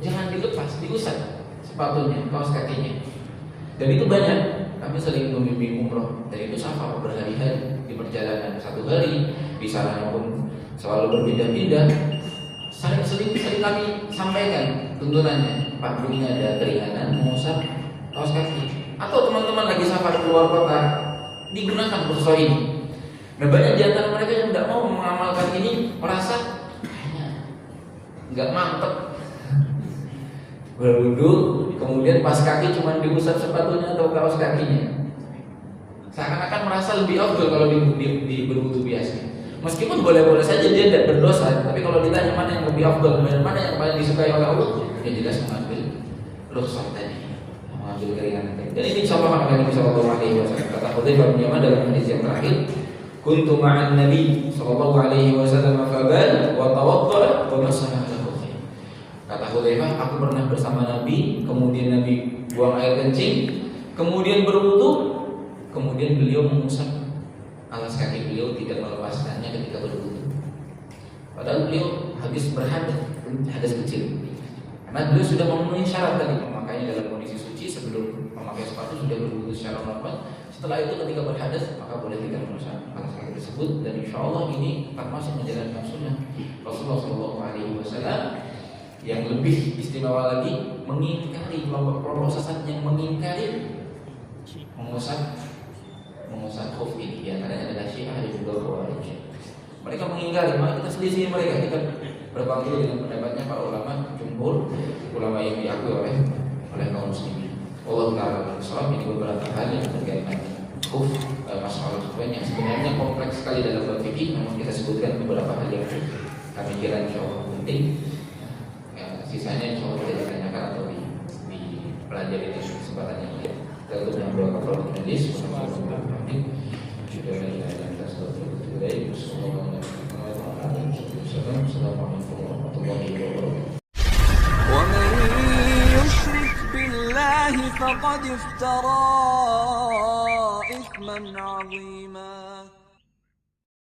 [SPEAKER 2] jangan dilepas, diusap sepatunya, kaos kakinya. Dan itu banyak. Kami sering membimbing umroh, dan itu safar berhari-hari di perjalanan. Satu hari di sana pun selalu berpindah-pindah. Sering kami sampaikan tuntunannya, Pak, ini ada keringanan mengusap kaos kaki. Atau teman-teman lagi safar keluar kota, digunakan rukhsah ini. Nah, banyak di antara mereka yang tidak mau mengamalkan ini, merasa kayaknya nggak mantep. Berwudu, kemudian pas kaki cuma diusap sepatunya atau kaos kakinya. Seakan-akan merasa lebih afdal kalau di berwudu biasa. Meskipun boleh-boleh saja dia tidak berdosa, tapi kalau ditanya mana yang lebih afdal, mana yang paling disukai oleh Allah, dia jelas mengambil rukhsah tadi, mengambil keringanan tadi. Dan ini dicontohkan oleh Nabi Sallallahu Alaihi Wasallam. Kata Hudzaifah bin Yaman dalam hadis yang terakhir, "Kuntu ma'an Nabi Sallallahu Alaihi Wasallam fabal wa tawadda wa masaha lahu." Kata Hudzaifah, aku pernah bersama Nabi, kemudian Nabi buang air kencing, kemudian berwudu, kemudian beliau mengusap alas kaki beliau, tidak melepaskannya ketika berwudu. Padahal beliau habis hadas kecil. Karena beliau sudah memenuhi syarat tadi, memakainya dalam kondisi suci sebelum memakai sepatu sudah berwudu secara normal. Setelah itu ketika berhadas maka boleh kita mengusap alas kaki tersebut, dan insya Allah ini termasuk menjalankan sunnah Rasulullah SAW. Yang lebih istimewa lagi, mengingkari kelompok sesat yang mengingkari mengusap khuf ini. Di antaranya adalah Syiah dan juga Khawarij. Mereka mengingkari, maka kita selisih mereka. Kita berbangkit dengan pendapatnya para ulama jumhur ulama yang diakui oleh kaum muslimin. Allah Ta'ala bersama ini beberapa hal yang terkait dengan masalah khuffain yang sebenarnya kompleks sekali dalam berfikih, namun kita sebutkan beberapa hal yang kami kira insyaallah penting. Ya, sisanya insyaallah kita ditanyakan atau dipelajari di kesempatan yang lain. Kita tutup dengan doa kafaratul majlis. Assalamualaikum warahmatullahi wabarakatuh.
[SPEAKER 1] ومن يشرك بالله فقد افترى إثما عظيما